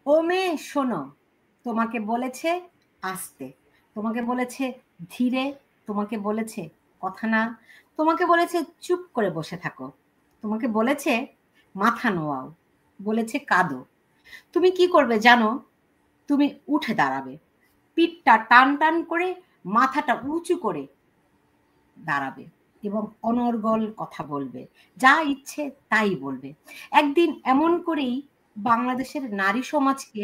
ও মেয়ে শোনো, তোমাকে বলেছে আস্তে, তোমাকে বলেছে ধীরে, তোমাকে বলেছে কথা না, তোমাকে বলেছে চুপ করে বসে থাকো, তোমাকে বলেছে মাথা নোয়াও, বলেছে কাঁদো। তুমি কি করবে জানো? তুমি উঠে দাঁড়াবে, পিঠটা টান টান করে, মাথাটা উঁচু করে দাঁড়াবে এবং অনর্গল কথা বলবে, যা ইচ্ছে তাই বলবে। একদিন এমন করেই বাংলাদেশের নারী সমাজকে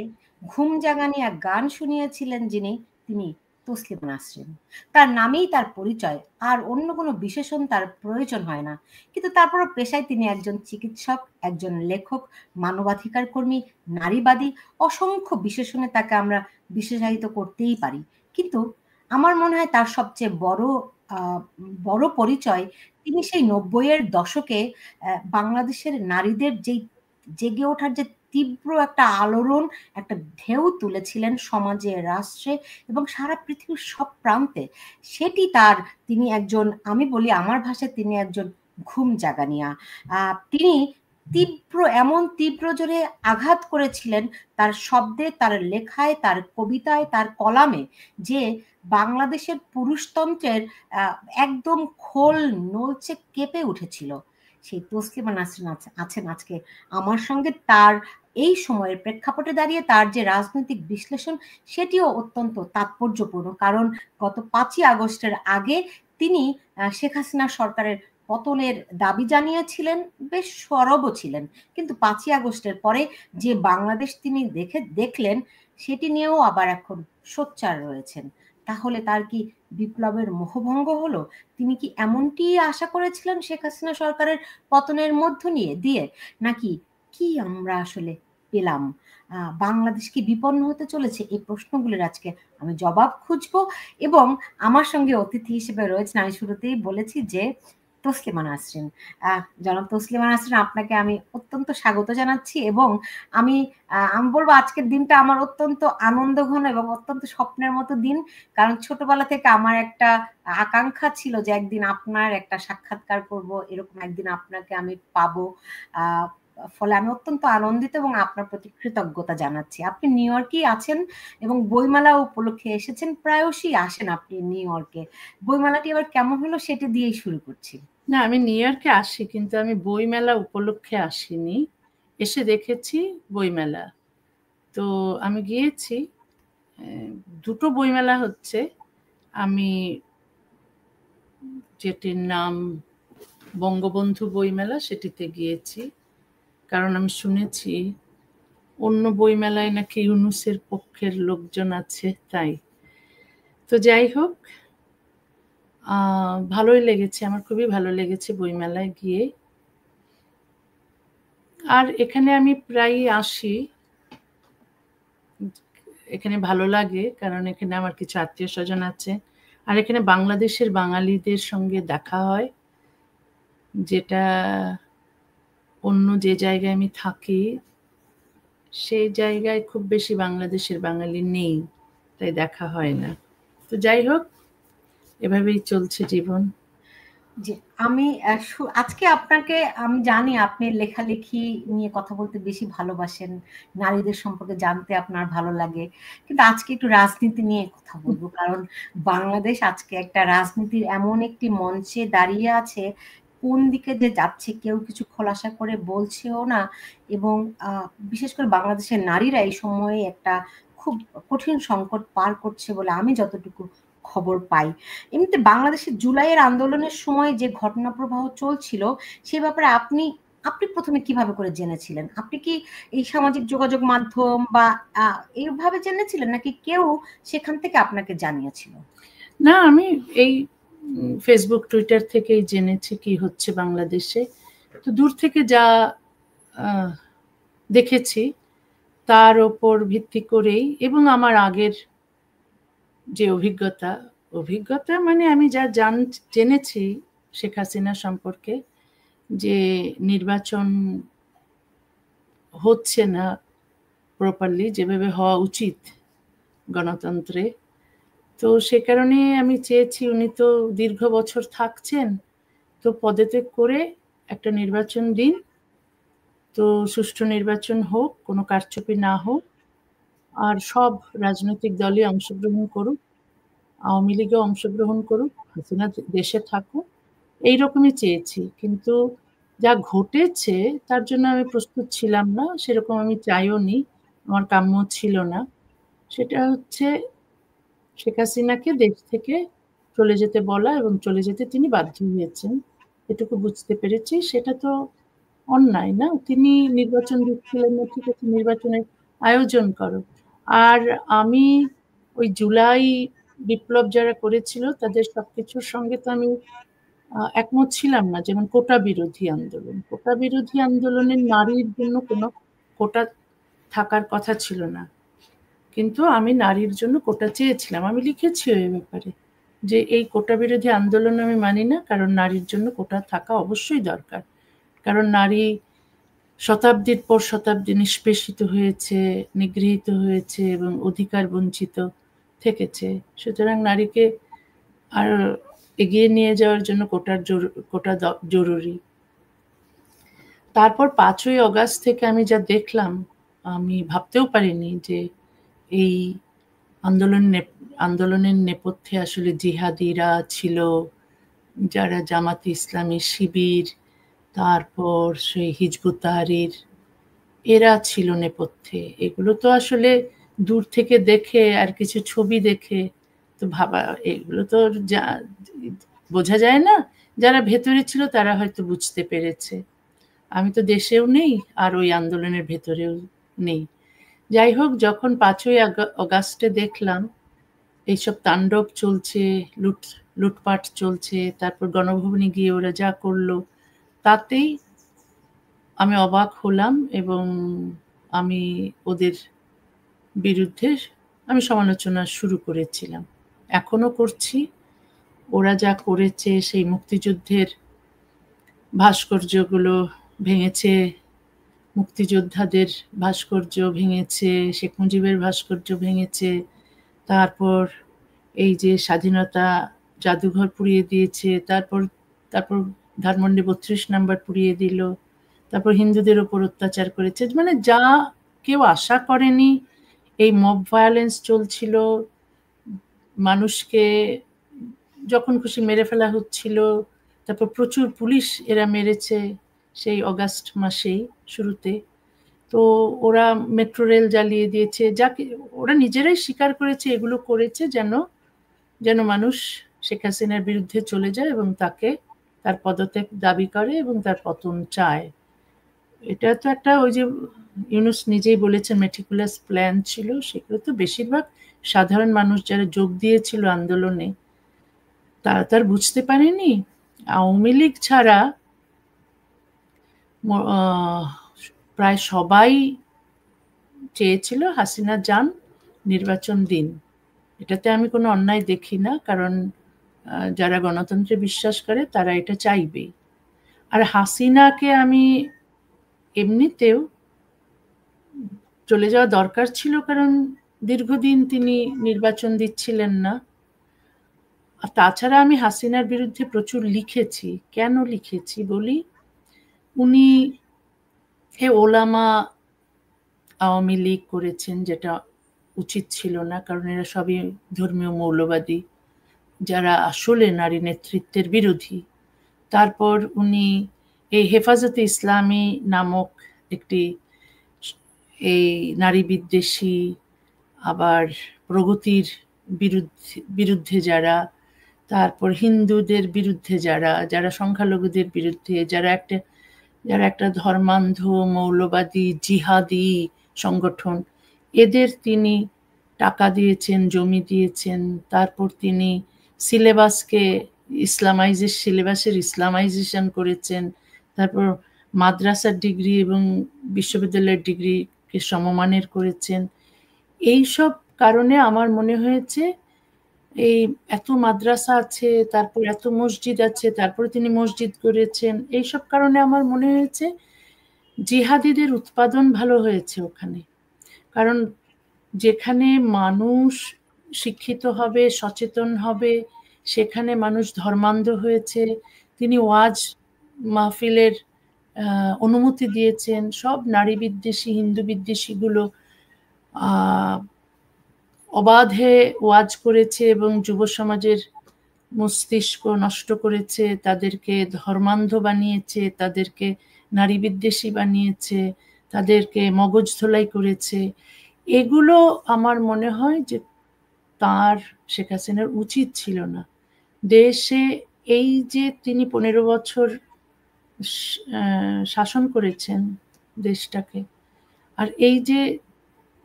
ঘুম জাগানি এক গান শুনিয়েছিলেন যিনি, তিনি তসলিমা নাসরিন। তার নামেই তার পরিচয়, আর অন্য কোনো বিশেষণ তার প্রয়োজন হয় না। কিন্তু তারপরও পেশায় তিনি একজন চিকিৎসক, একজন লেখক, মানবাধিকার কর্মী, নারীবাদী, অসংখ্য বিশেষণে তাকে আমরা বিশেষায়িত করতেই পারি। কিন্তু আমার মনে হয় তার সবচেয়ে বড় পরিচয়, তিনি সেই ৯০-এর দশকে বাংলাদেশের নারীদের যেই জেগে ওঠার যে তীব্র একটা আলোড়ন, একটা ঢেউ তুলেছিলেন সমাজে, রাষ্ট্রে এবং সারা পৃথিবীর সব প্রান্তে। সেটি তার, তিনি একজন, আমি বলি আমার ভাষায় তিনি একজন ঘুম জাগানিয়া। তিনি এমন তীব্র জোরে আঘাত করেছিলেন তার শব্দে, তার লেখায়, তার কবিতায়, তার কলামে, যে বাংলাদেশের পুরুষতন্ত্রের একদম খোল নলচে কেঁপে উঠেছিল। সেই তসলিমা নাসরিন আছেন আজকে আমার সঙ্গে। তার এই সময়ের প্রেক্ষাপটে দাঁড়িয়ে তার যে রাজনৈতিক বিশ্লেষণ, সেটিও অত্যন্ত তাৎপর্যপূর্ণ। কারণ গত ৫ই আগস্টের আগে তিনি শেখ হাসিনা সরকারের পতনের দাবি জানিয়েছিলেন, বেশ সরবও ছিলেন। কিন্তু ৫ই আগস্টের পরে যে বাংলাদেশ তিনি দেখলেন, সেটি নিয়েও আবার এখন সোচ্চার রয়েছেন। তাহলে তার কি বিপ্লবের মোহভঙ্গ হলো? তিনি কি এমনটি আশা করেছিলেন শেখ হাসিনা সরকারের পতনের মধ্য দিয়ে? নাকি কি আমরা আসলে পেলাম? বাংলাদেশ কি বিপন্ন হতে চলেছে? এই প্রশ্নগুলির আজকে আমি জবাব খুঁজবো। এবং আমার সঙ্গে অতিথি হিসেবে রয়েছেন, আমি শুরুতেই বলেছি যে তসলিমা নাসরিন। জনাব তসলিমা নাসরিন, আপনাকে আমি অত্যন্ত স্বাগত জানাচ্ছি। এবং আমি আমি বলবো আজকের দিনটা আমার অত্যন্ত আনন্দঘন এবং অত্যন্ত স্বপ্নের মতো দিন। কারণ ছোটবেলা থেকে আমার একটা আকাঙ্ক্ষা ছিল যে একদিন আপনার একটা সাক্ষাৎকার করব, এরকম একদিন আপনাকে আমি পাবো। ফলে আমি অত্যন্ত আনন্দিত এবং আপনার প্রতি কৃতজ্ঞতা জানাচ্ছি। আপনি নিউ ইয়র্কেই আছেন এবং বইমেলা উপলক্ষে এসেছেন, প্রায়শই আসেন আপনি নিউ ইয়র্কে। বইমেলাটি এবার কেমন হলো সেটি দিয়েই শুরু করছি। না, আমি নিউ ইয়র্কে আসি, কিন্তু আমি বইমেলা উপলক্ষে আসিনি, এসে দেখেছি বইমেলা। তো আমি গিয়েছি, দুটো বইমেলা হচ্ছে। আমি যেটির নাম বঙ্গবন্ধু বইমেলা, সেটিতে গিয়েছি, কারণ আমি শুনেছি অন্য বইমেলায় নাকি ইউনূসের পক্ষের লোকজন আছে, তাই। তো যাই হোক, ভালোই লেগেছে, আমার খুবই ভালো লেগেছে বইমেলায় গিয়ে। আর এখানে আমি প্রায়ই আসি, এখানে ভালো লাগে, কারণ এখানে আমার কিছু আত্মীয় স্বজন আছে, আর এখানে বাংলাদেশের বাঙালিদের সঙ্গে দেখা হয়, যেটা অন্য যে জায়গায় আমি থাকি সেই জায়গায় খুব বেশি বাংলাদেশের বাঙালি নেই, তাই দেখা হয় না। তো যাই হোক, এভাবেই চলছে জীবন। জি, আমি আজকে আপনাকে, আমি জানি আপনি লেখালেখি নিয়ে কথা বলতে বেশি ভালোবাসেন, নারীদের সম্পর্কে জানতে আপনার ভালো লাগে। কিন্তু আজকে একটু রাজনীতি নিয়ে কথা বলবো। কারণ বাংলাদেশ আজকে একটা রাজনীতির এমন একটি মঞ্চে দাঁড়িয়ে আছে, কোন দিকে যে যাচ্ছে কেউ কিছু খোলাসা করে বলছেও না। এবং বিশেষ করে বাংলাদেশের নারীরা এই সময়ে একটা খুব কঠিন সংকট পার করছে বলে আমি যতটুকু খবর পাই। এমনিতে বাংলাদেশের জুলাইয়ের আন্দোলনের সময় যে ঘটনা প্রবাহ চলছিল, সে ব্যাপারে আপনি আপনি প্রথমে কিভাবে করে জেনেছিলেন? আপনি কি এই সামাজিক যোগাযোগ মাধ্যম বা এইভাবে জেনেছিলেন, নাকি কেউ সেখান থেকে আপনাকে জানিয়েছিল? না, আমি এই ফেসবুক টুইটার থেকেই জেনেছি কি হচ্ছে বাংলাদেশে। তো দূর থেকে যা দেখেছি তার ওপর ভিত্তি করেই, এবং আমার আগের যে অভিজ্ঞতা মানে আমি যা জেনেছি শেখ হাসিনা সম্পর্কে, যে নির্বাচন হচ্ছে না প্রপারলি, যেভাবে হওয়া উচিত গণতন্ত্রে। তো সে কারণে আমি চেয়েছি, উনি তো দীর্ঘ বছর থাকছেন, তো পদত্যাগ করে একটা নির্বাচন দিন, তো সুষ্ঠু নির্বাচন হোক, কোনো কারচুপি না হোক, আর সব রাজনৈতিক দলই অংশগ্রহণ করুক, আওয়ামী লীগও অংশগ্রহণ করুক, হাসিনা দেশে থাকুক, এইরকমই চেয়েছি। কিন্তু যা ঘটেছে তার জন্য আমি প্রস্তুত ছিলাম না, সেরকম আমি চাইও নি, আমার কাম্য ছিল না। সেটা হচ্ছে শেখ হাসিনাকে দেশ থেকে চলে যেতে বলা, এবং চলে যেতে তিনি বাধ্য হয়েছেন, এটুকু বুঝতে পেরেছি। সেটা তো অন্যায় না? তিনি নির্বাচন দিচ্ছিলেন না, ঠিক আছে, নির্বাচনের আয়োজন করো। আর আমি ওই জুলাই বিপ্লব যারা করেছিল তাদের সবকিছুর সঙ্গে তো আমি একমত ছিলাম না। যেমন কোটা বিরোধী আন্দোলন, কোটা বিরোধী আন্দোলনের নারীর জন্য কোনো কোটা থাকার কথা ছিল না, কিন্তু আমি নারীর জন্য কোটা চেয়েছিলাম। আমি লিখেছি ওই ব্যাপারে যে এই কোটা বিরোধী আন্দোলন আমি মানি না, কারণ নারীর জন্য কোটা থাকা অবশ্যই দরকার। কারণ নারী শতাব্দীর পর শতাব্দী নিষ্পেষিত হয়েছে, নিগৃহীত হয়েছে এবং অধিকার বঞ্চিত থেকেছে। সুতরাং নারীকে আর এগিয়ে নিয়ে যাওয়ার জন্য কোটা জরুরি। তারপর ৫ই অগাস্ট থেকে আমি যা দেখলাম, আমি ভাবতেও পারিনি যে এই আন্দোলনের নেপথ্যে আসলে জিহাদিরা ছিল, যারা জামাতে ইসলামী শিবির, তারপর সেই হিজবুত তাহরীর, এরা ছিল নেপথ্যে। এগুলো তো আসলে দূর থেকে দেখে আর কিছু ছবি দেখে তো ভাবা, এগুলো তো বোঝা যায় না। যারা ভেতরে ছিল তারা হয়তো বুঝতে পেরেছে। আমি তো দেশেও নেই, আর ওই আন্দোলনের ভেতরেও নেই। যাই হোক, যখন ৫ই অগাস্টে দেখলাম এইসব তাণ্ডব চলছে, লুটপাট চলছে, তারপর গণভবনে গিয়ে ওরা যা করলো, তাতেই আমি অবাক হলাম এবং আমি ওদের বিরুদ্ধে আমি সমালোচনা শুরু করেছিলাম, এখনো করছি। ওরা যা করেছে, সেই মুক্তিযুদ্ধের ভাস্কর্যগুলো ভেঙেছে, মুক্তিযোদ্ধাদের ভাস্কর্য ভেঙেছে, শেখ মুজিবের ভাস্কর্য ভেঙেছে, তারপর এই যে স্বাধীনতা জাদুঘর পুড়িয়ে দিয়েছে, তারপর তারপর ধানমন্ডি ৩২ নাম্বার পুড়িয়ে দিল, তারপর হিন্দুদের ওপর অত্যাচার করেছে, মানে যা কেউ আশা করেনি। এই মব ভায়োলেন্স চলছিল, মানুষকে যখন খুশি মেরে ফেলা হচ্ছিল, তারপর প্রচুর পুলিশ এরা মেরেছে সেই অগাস্ট মাসেই শুরুতে। তো ওরা মেট্রো রেল জ্বালিয়ে দিয়েছে, যাকে ওরা নিজেরাই স্বীকার করেছে এগুলো করেছে যেন মানুষ শেখ হাসিনার বিরুদ্ধে চলে যায় এবং তার পদত্যাগ দাবি করে এবং তার পতন চায়। এটা তো একটা, ওই যে ইউনূস নিজেই বলেছেন, মেটিকুলাস প্ল্যান ছিল। সেগুলো তো বেশিরভাগ সাধারণ মানুষ যারা যোগ দিয়েছিল আন্দোলনে, তারা তার বুঝতে পারেনি। আওয়ামী লীগ ছাড়া প্রায় সবাই চেয়েছিল হাসিনা যান, নির্বাচন দিন। এটাতে আমি কোনো অন্যায় দেখি না, কারণ যারা গণতন্ত্রে বিশ্বাস করে তারা এটা চাইবেই। আর হাসিনাকে আমি এমনিতেও চলে যাওয়া দরকার ছিল, কারণ দীর্ঘদিন তিনি নির্বাচন দিচ্ছিলেন না। আর তাছাড়া আমি হাসিনার বিরুদ্ধে প্রচুর লিখেছি। কেন লিখেছি বলি, উনি ওলামা আওয়ামী লীগ করেছেন, যেটা উচিত ছিল না, কারণ এরা সবই ধর্মীয় মৌলবাদী যারা আসলে নারী নেতৃত্বের বিরোধী। তারপর উনি এই হেফাজতে ইসলামী নামক একটি এই নারী বিদ্বেষী, আবার প্রগতির বিরুদ্ধে যারা, তারপর হিন্দুদের বিরুদ্ধে যারা সংখ্যালঘুদের বিরুদ্ধে, যারা একটা ধর্মান্ধ মৌলবাদী জিহাদি সংগঠন, এদের তিনি টাকা দিয়েছেন, জমি দিয়েছেন। তারপর তিনি সিলেবাসের ইসলামাইজেশন করেছেন। তারপর মাদ্রাসার ডিগ্রি এবং বিশ্ববিদ্যালয়ের ডিগ্রিকে সমমানের করেছেন। এইসব কারণে আমার মনে হয়েছে, এই এত মাদ্রাসা আছে, তারপর এত মসজিদ আছে, তারপরে তিনি মসজিদ করেছেন, এইসব কারণে আমার মনে হয়েছে জিহাদিদের উৎপাদন ভালো হয়েছে ওখানে। কারণ যেখানে মানুষ শিক্ষিত হবে, সচেতন হবে, সেখানে মানুষ ধর্মান্ধ হয়েছে। তিনি ওয়াজ মাহফিলের অনুমতি দিয়েছেন। সব নারী বিদ্বেষী, হিন্দু বিদ্বেষীগুলো আহ অবাধে ওয়াজ করেছে এবং যুব সমাজের মস্তিষ্ক নষ্ট করেছে, তাদেরকে ধর্মান্ধ বানিয়েছে, তাদেরকে নারী বিদ্বেষী বানিয়েছে, তাদেরকে মগজ ধোলাই করেছে। এগুলো আমার মনে হয় যে তার, শেখ হাসিনার উচিত ছিল না। দেশে এই যে তিনি 15 বছর শাসন করেছেন দেশটাকে, আর এই যে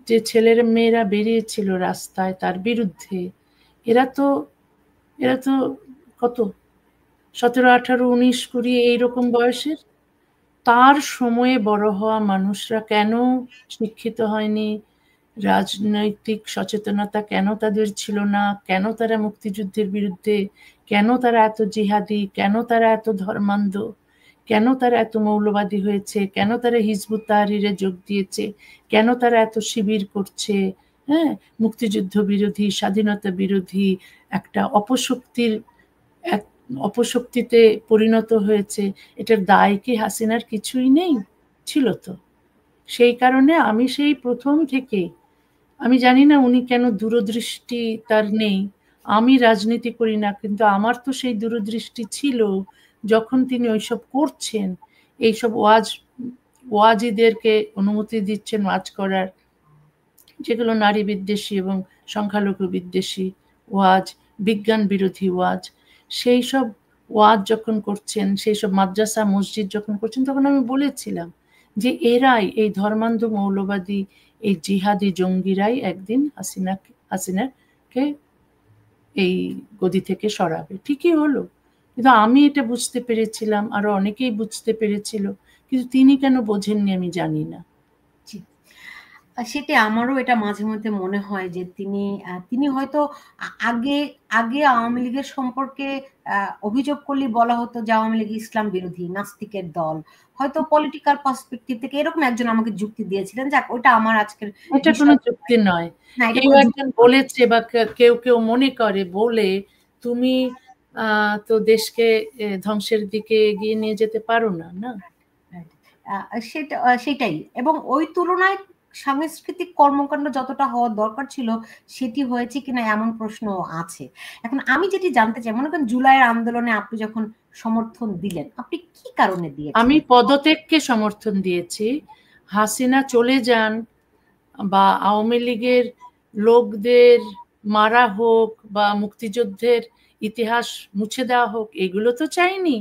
যে ছেলেরা মেয়েরা বেরিয়েছিল রাস্তায় তার বিরুদ্ধে, এরা তো এরা তো কত 17, 18, 19, 20 এইরকম বয়সের। তার সময়ে বড় হওয়া মানুষরা কেন শিক্ষিত হয়নি, রাজনৈতিক সচেতনতা কেন তাদের ছিল না, কেন তারা মুক্তিযুদ্ধের বিরুদ্ধে, কেন তারা এত জিহাদি, কেন তারা এত ধর্মান্ধ, কেন তারা এত মৌলবাদী হয়েছে, কেন তারা হিজবুত তাহরিরে যোগ দিয়েছে, কেন তারা এত শিবির করছে, হ্যাঁ, মুক্তিযুদ্ধ বিরোধী, স্বাধীনতা বিরোধী একটা অপশক্তিতে পরিণত হয়েছে। এটার দায় কি হাসিনার কিছুই নেই? ছিল তো। সেই কারণে আমি সেই প্রথম থেকে, আমি জানি না উনি কেন দূরদৃষ্টি তার নেই। আমি রাজনীতি করি না, কিন্তু আমার তো সেই দূরদৃষ্টি ছিল যখন তিনি ওইসব করছেন, এইসব ওয়াজিদেরকে অনুমতি দিচ্ছেন ওয়াজ করার, যেগুলো নারী বিদ্বেষী এবং সংখ্যালঘু বিদ্বেষী ওয়াজ, বিজ্ঞান বিরোধী ওয়াজ, সেই সব ওয়াজ যখন করছেন, সেই সব মাদ্রাসা মসজিদ যখন করছেন, তখন আমি বলেছিলাম যে এরাই, এই ধর্মান্ধ মৌলবাদী, এই জিহাদি জঙ্গিরাই একদিন হাসিনাকে এই গদি থেকে সরাবে। ঠিকই হলো। কিন্তু আমি এটা বুঝতে পেরেছিলাম, আরো অনেকেই বুঝতে পেরেছিল, কিন্তু তিনি কেন বোঝেননি আমি জানি না। সেটাই আমারও এটা মাঝে মধ্যে মনে হয় যে তিনি হয়তো আগে আগে আওয়ামী লীগের সম্পর্কে অভিযোগ করলে বলা হতো যে আওয়ামী লীগ ইসলাম বিরোধী, নাস্তিকের দল। হয়তো পলিটিক্যাল পার্সপেক্টিভ থেকে এরকম একজন আমাকে যুক্তি দিয়েছিলেন। যাক, ওটা আমার আজকের এটা কোনো যুক্তি নয়। না, এটা কেউ কোনো একজন বলেছে বা কেউ কেউ মনে করে বলে তুমি তো দেশকে ধ্বংসের দিকে এগিয়ে নিয়ে যেতে পারো না। না, সেটাই। এবং ওই তুলনায় সাংস্কৃতিক কর্মকাণ্ড যতটা হওয়া দরকার ছিল সেটি হয়েছে কিনা এমন প্রশ্ন আছে। এখন আমি যেটি জানতে চাই, মনে করেন জুলাইয়ের আন্দোলনে আপনি যখন সমর্থন দিলেন, আপনি কি কারণে আমি দিয়েছিলেন? পদত্যাগকে সমর্থন দিয়েছি। হাসিনা চলে যান বা আওয়ামী লীগের লোকদের মারা হোক বা মুক্তিযুদ্ধের ইতিহাস মুছে দেওয়া হোক, এগুলো তো চাইনি।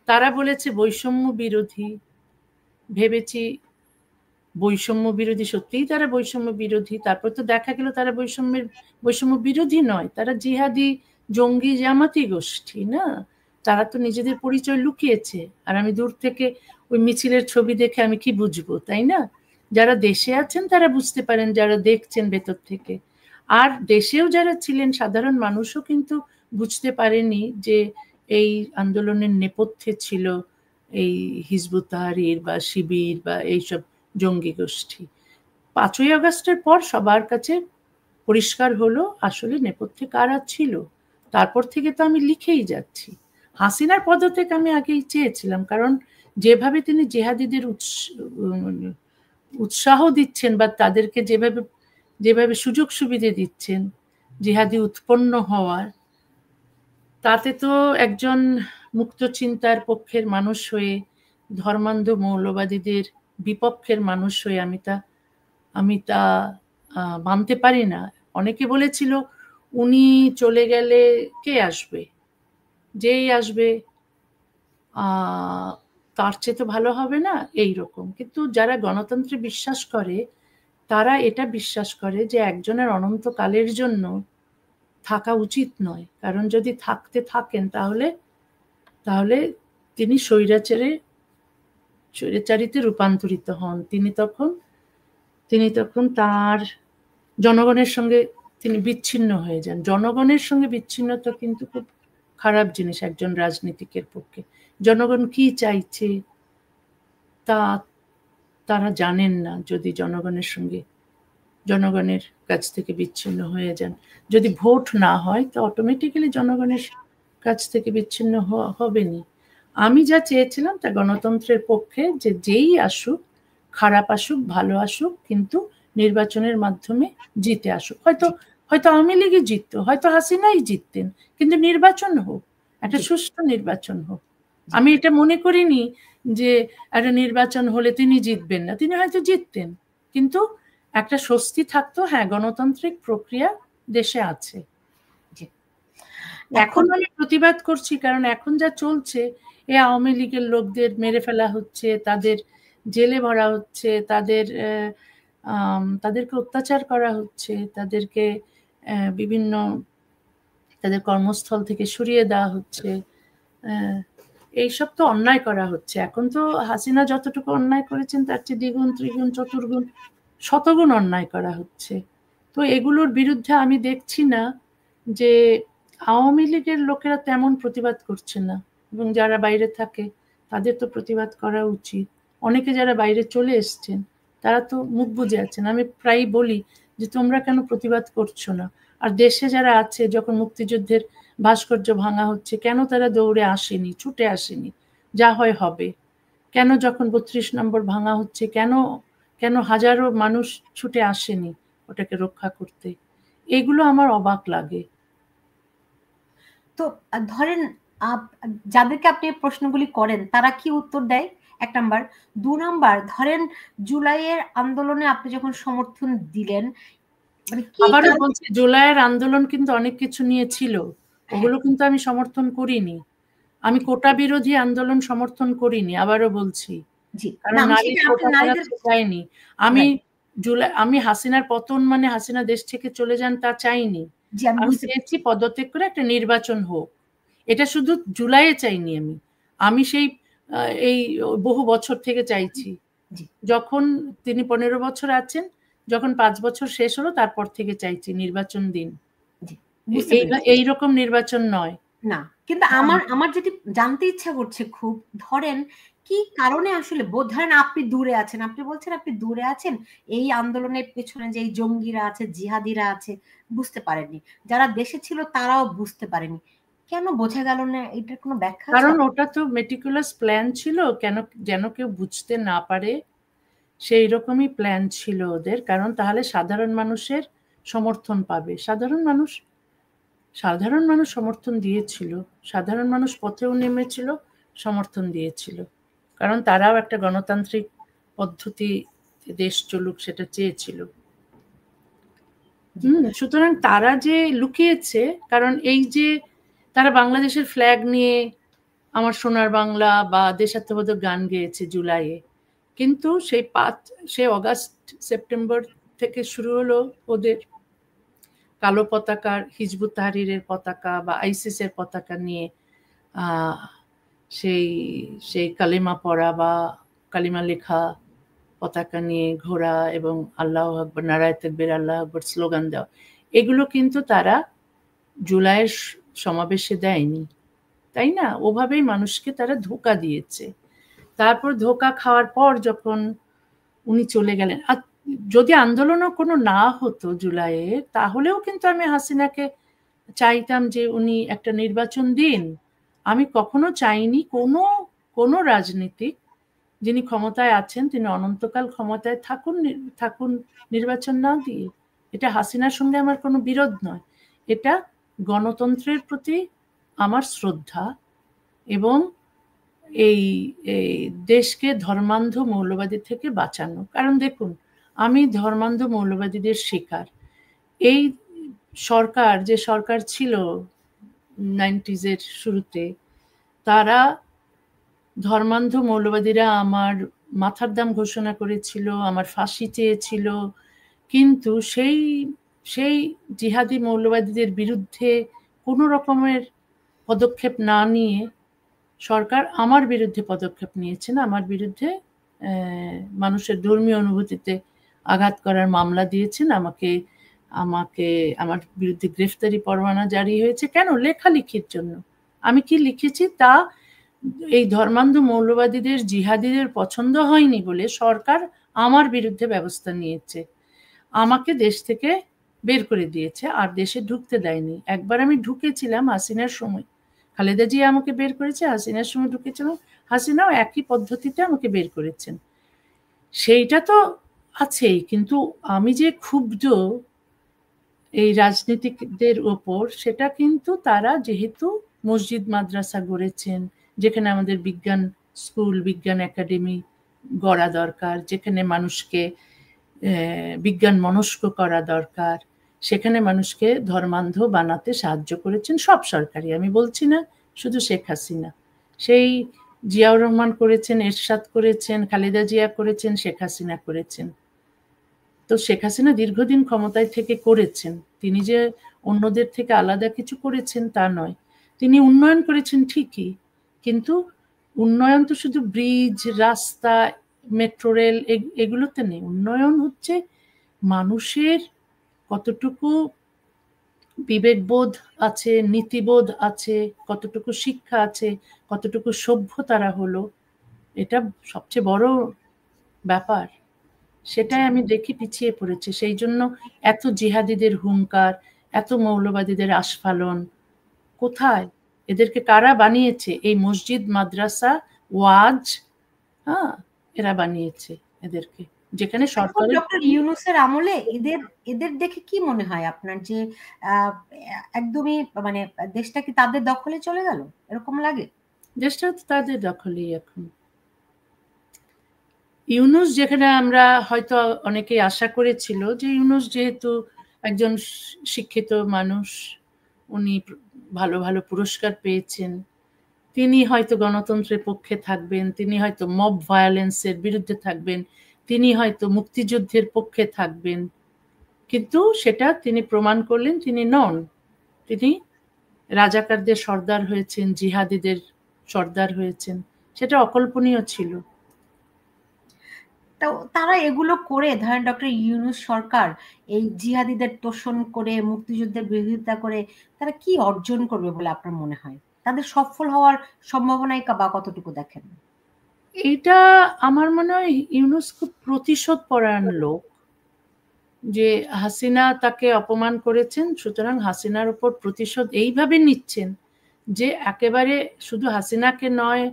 তারা বলেছে বৈষম্য বিরোধী, ভেবেছি বৈষম্য বিরোধী, সত্যিই তারা বৈষম্য বিরোধী। তারপর তো দেখা গেল তারা বৈষম্য বিরোধী নয়, তারা জিহাদি জঙ্গি জামাতি গোষ্ঠী। না, তারা তো নিজেদের পরিচয় লুকিয়েছে। আর আমি দূর থেকে ওই মিছিলের ছবি দেখে আমি কি বুঝবো, তাই না? যারা দেশে আছেন তারা বুঝতে পারেন, যারা দেখছেন ভেতর থেকে। আর দেশেও যারা ছিলেন সাধারণ মানুষও কিন্তু বুঝতে পারেনি যে এই আন্দোলনের নেপথ্যে ছিল এই হিজবুত তাহরির বা শিবির বা এইসব জঙ্গি গোষ্ঠী। 5ই আগস্টের পর সবার কাছে পরিষ্কার হলো আসলে নেপথ্যে কারা ছিল। তারপর থেকে তো আমি লিখেই যাচ্ছি। হাসিনার পদত্যাগ আমি আগেই চেয়েছিলাম, কারণ যেভাবে তিনি জেহাদিদের উৎসাহ দিচ্ছেন বা তাদেরকে যেভাবে সুযোগ সুবিধে দিচ্ছেন জিহাদি উৎপন্ন হওয়ার, তাতে তো একজন মুক্ত চিন্তার পক্ষের মানুষ হয়ে, ধর্মান্ধ মৌলবাদীদের বিপক্ষের মানুষ হয়ে আমি তা মানতে পারি না। অনেকে বলেছিল উনি চলে গেলে কে আসবে, যেই আসবে তার চেয়ে তো ভালো হবে না, এই রকম। কিন্তু যারা গণতন্ত্রে বিশ্বাস করে তারা এটা বিশ্বাস করে যে একজনের অনন্তকালের জন্য থাকা উচিত নয়। কারণ যদি থাকেন তাহলে তিনি স্বৈরাচারীতে রূপান্তরিত হন। তিনি তখন তার জনগণের সঙ্গে তিনি বিচ্ছিন্ন হয়ে যান। জনগণের সঙ্গে বিচ্ছিন্নতা কিন্তু খুব খারাপ জিনিস একজন রাজনীতিকের পক্ষে। জনগণ কি চাইছে তা তারা জানেন না যদি জনগণের কাছ থেকে বিচ্ছিন্ন হয়ে যান। যদি ভোট না হয় তো অটোমেটিক্যালি জনগণের কাছ থেকে বিচ্ছিন্ন হবেনি। আমি যা চেয়েছিলাম তা গণতন্ত্রের পক্ষে, যে যেই আসুক, খারাপ আসুক ভালো আসুক, কিন্তু নির্বাচনের মাধ্যমে জিতে আসুক। হয়তো আওয়ামী লীগই জিততো, হয়তো হাসিনাই জিততেন, কিন্তু নির্বাচন হোক, একটা সুষ্ঠু নির্বাচন হোক। আমি এটা মনে করিনি যে একটা নির্বাচন হলে তিনি জিতবেন না, তিনি হয়তো জিততেন, কিন্তু একটা স্বস্তি থাকতো, হ্যাঁ গণতান্ত্রিক প্রক্রিয়া দেশে আছে। এখন আমি প্রতিবাদ করছি কারণ এখন যা চলছে, এই আওয়ামী লীগের লোকদের মেরে ফেলা হচ্ছে, তাদের জেলে ভরা হচ্ছে, তাদেরকে অত্যাচার করা হচ্ছে, তাদেরকে বিভিন্ন তাদের কর্মস্থল থেকে সরিয়ে দেওয়া হচ্ছে, এইসব তো অন্যায় করা হচ্ছে। এখন তো হাসিনা যতটুকু অন্যায় করেছেন তার চেয়ে দ্বিগুণ ত্রিগুণ চতুর্গুণ শতগুণ অন্যায় করা হচ্ছে। তো এগুলোর বিরুদ্ধে আমি দেখছি না যে আওয়ামী লীগের লোকেরা তেমন প্রতিবাদ করছে না, এবং যারা বাইরে থাকে তাদের তো প্রতিবাদ করা উচিত। অনেকে যারা বাইরে চলে এসছেন তারা তো মুখ বুজে আছেন। আমি প্রায়ই বলি যে তোমরা কেন প্রতিবাদ করছো না? আর দেশে যারা আছে, যখন মুক্তিযুদ্ধের ভাস্কর্য ভাঙা হচ্ছে, কেন তারা দৌড়ে আসেনি, ছুটে আসেনি? যা হয় হবে। কেন যখন ৩২ নম্বর ভাঙা হচ্ছে, কেন হাজারো মানুষ ছুটে আসেনি ওটাকে রক্ষা করতে? এগুলো আমার অবাক লাগে। তো ধরেন যাদেরকে আপনি প্রশ্নগুলি করেন তারা কি উত্তর দেয়? ১ নাম্বার। ২ নাম্বার, ধরেন জুলাইয়ের আন্দোলনে আপনি যখন সমর্থন দিলেন, মানে কি আবারও বলছি, জুলাইয়ের আন্দোলন কিন্তু অনেক কিছু নিয়ে ছিল, ওগুলো কিন্তু আমি সমর্থন করিনি। আমি কোটা বিরোধী আন্দোলন সমর্থন করিনি, আবারও বলছি, কারণ নারীর কোটা ফেরাতে চাইনি আমি। হাসিনার পতন মানে হাসিনা দেশ থেকে চলে যান তা চাইনি। আমি চেয়েছি পদত্যাগ করে একটা নির্বাচন হোক। এটা শুধু জুলাইয়ে চাইনি আমি সেই এই বহু বছর থেকে চাইছি। যখন তিনি ১৫ বছর আছেন, যখন ৫ বছর শেষ হলো, তারপর থেকে চাইছি নির্বাচন দিন। এইরকম নির্বাচন নয় না, কিন্তু আমার যেটি জানতে ইচ্ছা করছে খুব, ধরেন কি কারণে আসলে ধরেন আপনি দূরে আছেন, আপনি বলছেন আপনি দূরে আছেন, এই আন্দোলনের পেছনে যে জঙ্গিরা আছে, জিহাদিরা আছে, বুঝতে পারেননি, যারা দেশে ছিল তারাও বুঝতে পারেনি। কেন বোঝা গেল না? এটার কোনো ব্যাখ্যা আছে? কারণ ওটা তো মেটিকুলাস প্ল্যান ছিল, যেন কেউ বুঝতে না পারে, সেই রকমই প্ল্যান ছিল ওদের। কারণ তাহলে সাধারণ মানুষের সমর্থন পাবে। সাধারণ মানুষ সমর্থন দিয়েছিল, সাধারণ মানুষ পথেও নেমেছিল, সমর্থন দিয়েছিল, কারণ তারাও একটা গণতান্ত্রিক পদ্ধতি দেশ চলুক সেটা চেয়েছিল। সুতরাং তারা যে লুকিয়েছে, কারণ এই যে তারা বাংলাদেশের ফ্ল্যাগ নিয়ে আমার সোনার বাংলা বা দেশাত্মবোধক গান গেয়েছে জুলাইয়ে, কিন্তু সেই অগাস্ট সেপ্টেম্বর থেকে শুরু হলো ওদের কালো পতাকার, হিজবুত তাহরিরের পতাকা বা আইসিসের পতাকা নিয়ে সেই কালিমা পড়া বা কালিমা লেখা পতাকা নিয়ে ঘোরা এবং আল্লাহু আকবার, নারায়ে তাকবীর, আল্লাহু আকবার স্লোগান দেওয়া। এগুলো কিন্তু তারা জুলাইয়ের সমাবেশে দেয়নি, তাই না? ওভাবেই মানুষকে তারা ধোঁকা দিয়েছে। তারপর ধোঁকা খাওয়ার পর যখন উনি চলে গেলেন, আর যদি আন্দোলনও কোনো না হতো জুলাইয়ে, তাহলেও কিন্তু আমি হাসিনাকে চাইতাম যে উনি একটা নির্বাচন দিন। আমি কখনো চাইনি কোনো রাজনীতিক যিনি ক্ষমতায় আছেন তিনি অনন্তকাল ক্ষমতায় থাকুন নির্বাচন না দিয়ে। এটা হাসিনার সঙ্গে আমার কোনো বিরোধ নয়, এটা গণতন্ত্রের প্রতি আমার শ্রদ্ধা এবং এই দেশকে ধর্মান্ধ মৌলবাদী থেকে বাঁচানো। কারণ দেখুন, আমি ধর্মান্ধ মৌলবাদীদের শিকার। এই যে সরকার ছিল 90s শুরুতে, তারা ধর্মান্ধ মৌলবাদীরা আমার মাথার দাম ঘোষণা করেছিল, আমার ফাঁসি চেয়েছিল, কিন্তু সেই জিহাদি মৌলবাদীদের বিরুদ্ধে কোনো রকমের পদক্ষেপ না নিয়ে সরকার আমার বিরুদ্ধে পদক্ষেপ নিয়েছেন। আমার বিরুদ্ধে মানুষের ধর্মীয় অনুভূতিতে আঘাত করার মামলা দিয়েছেন, আমার বিরুদ্ধে গ্রেফতারি পরোয়ানা জারি হয়েছে। কেন? লেখালেখির জন্য। আমি কি লিখেছি তা এই ধর্মান্ধ মৌলবাদীদের, জিহাদিদের পছন্দ হয়নি বলে সরকার আমার বিরুদ্ধে ব্যবস্থা নিয়েছে, আমাকে দেশ থেকে বের করে দিয়েছে, আর দেশে ঢুকতে দেয়নি। একবার আমি ঢুকেছিলাম হাসিনার সময়, খালেদা জিয়া আমাকে বের করেছে, হাসিনার সময় ঢুকেছিলাম, হাসিনাও একই পদ্ধতিতে আমাকে বের করেছেন। সেইটা তো আছেই, কিন্তু আমি যে ক্ষুব্ধ এই রাজনীতিকদের ওপর, সেটা কিন্তু তারা যেহেতু মসজিদ মাদ্রাসা গড়েছেন, যেখানে আমাদের বিজ্ঞান স্কুল, বিজ্ঞান একাডেমি গড়া দরকার, যেখানে মানুষকে বিজ্ঞান মনস্ক করা দরকার, সেখানে মানুষকে ধর্মান্ধ বানাতে সাহায্য করেছেন সব সরকারই, আমি বলছি না শুধু শেখ হাসিনা। সেই জিয়াউর রহমান করেছেন, এরশাদ করেছেন, খালেদা জিয়া করেছেন, শেখ হাসিনা করেছেন। তো শেখ হাসিনা দীর্ঘদিন ক্ষমতায় থেকে করেছেন, তিনি যে অন্যদের থেকে আলাদা কিছু করেছেন তা নয়। তিনি উন্নয়ন করেছেন ঠিকই, কিন্তু উন্নয়ন তো শুধু ব্রিজ, রাস্তা, মেট্রো রেল এগুলোতে নেই। উন্নয়ন হচ্ছে মানুষের কতটুকু বিবেকবোধ আছে, নীতিবোধ আছে, কতটুকু শিক্ষা আছে, কতটুকু সভ্য তারা হলো, এটা সবচেয়ে বড় ব্যাপার। সেটাই আমি দেখি পিছিয়ে পড়েছে। সেই জন্য এত জিহাদিদের হুঙ্কার, এত মৌলবাদীদের আস্ফালন। কোথায়? এদেরকে কারা বানিয়েছে? এই মসজিদ, মাদ্রাসা, ওয়াজ, হ্যাঁ, এরা বানিয়েছে এদেরকে, যেখানে এখন সরকারের ডক্টর ইউনূসের আমলে এদের এদের দেখে কি মনে হয় আপনার, যে আহ, একদমই মানে দেশটা কি তাদের দখলে চলে গেল, এরকম লাগে? দেশটা তো তাদের দখলেই এখন। ইউনূস, যেখানে আমরা হয়তো অনেকেই আশা করেছিল যে ইউনূস যেহেতু একজন শিক্ষিত মানুষ, উনি ভালো ভালো পুরস্কার পেয়েছেন, তিনি হয়তো গণতন্ত্রের পক্ষে থাকবেন, তিনি হয়তো মব ভায়োলেন্সের বিরুদ্ধে থাকবেন, তিনি হয়তো মুক্তিযুদ্ধের পক্ষে থাকবেন, কিন্তু সেটা তিনি প্রমাণ করলেন তিনি নন। তিনি রাজাকারদের সর্দার হয়েছেন, জিহাদিদের সর্দার হয়েছেন, সেটা অকল্পনীয় ছিল। তো তারা এগুলো করে, ধরেন ডক্টর ইউনূস সরকার এই জিহাদিদের তোষণ করে, মুক্তিযুদ্ধের বিরোধিতা করে, তারা কি অর্জন করবে বলে আপনার মনে হয়? তাদের সফল হওয়ার সম্ভাবনাই বা কতটুকু দেখেন? এটা আমার মনে হয় ইউনূস খুব প্রতিশোধ পরায়ণ লোক, যে হাসিনা তাকে অপমান করেছেন, সুতরাং হাসিনার উপর প্রতিশোধ এইভাবে নিচ্ছেন যে একেবারে শুধু হাসিনাকে নয়,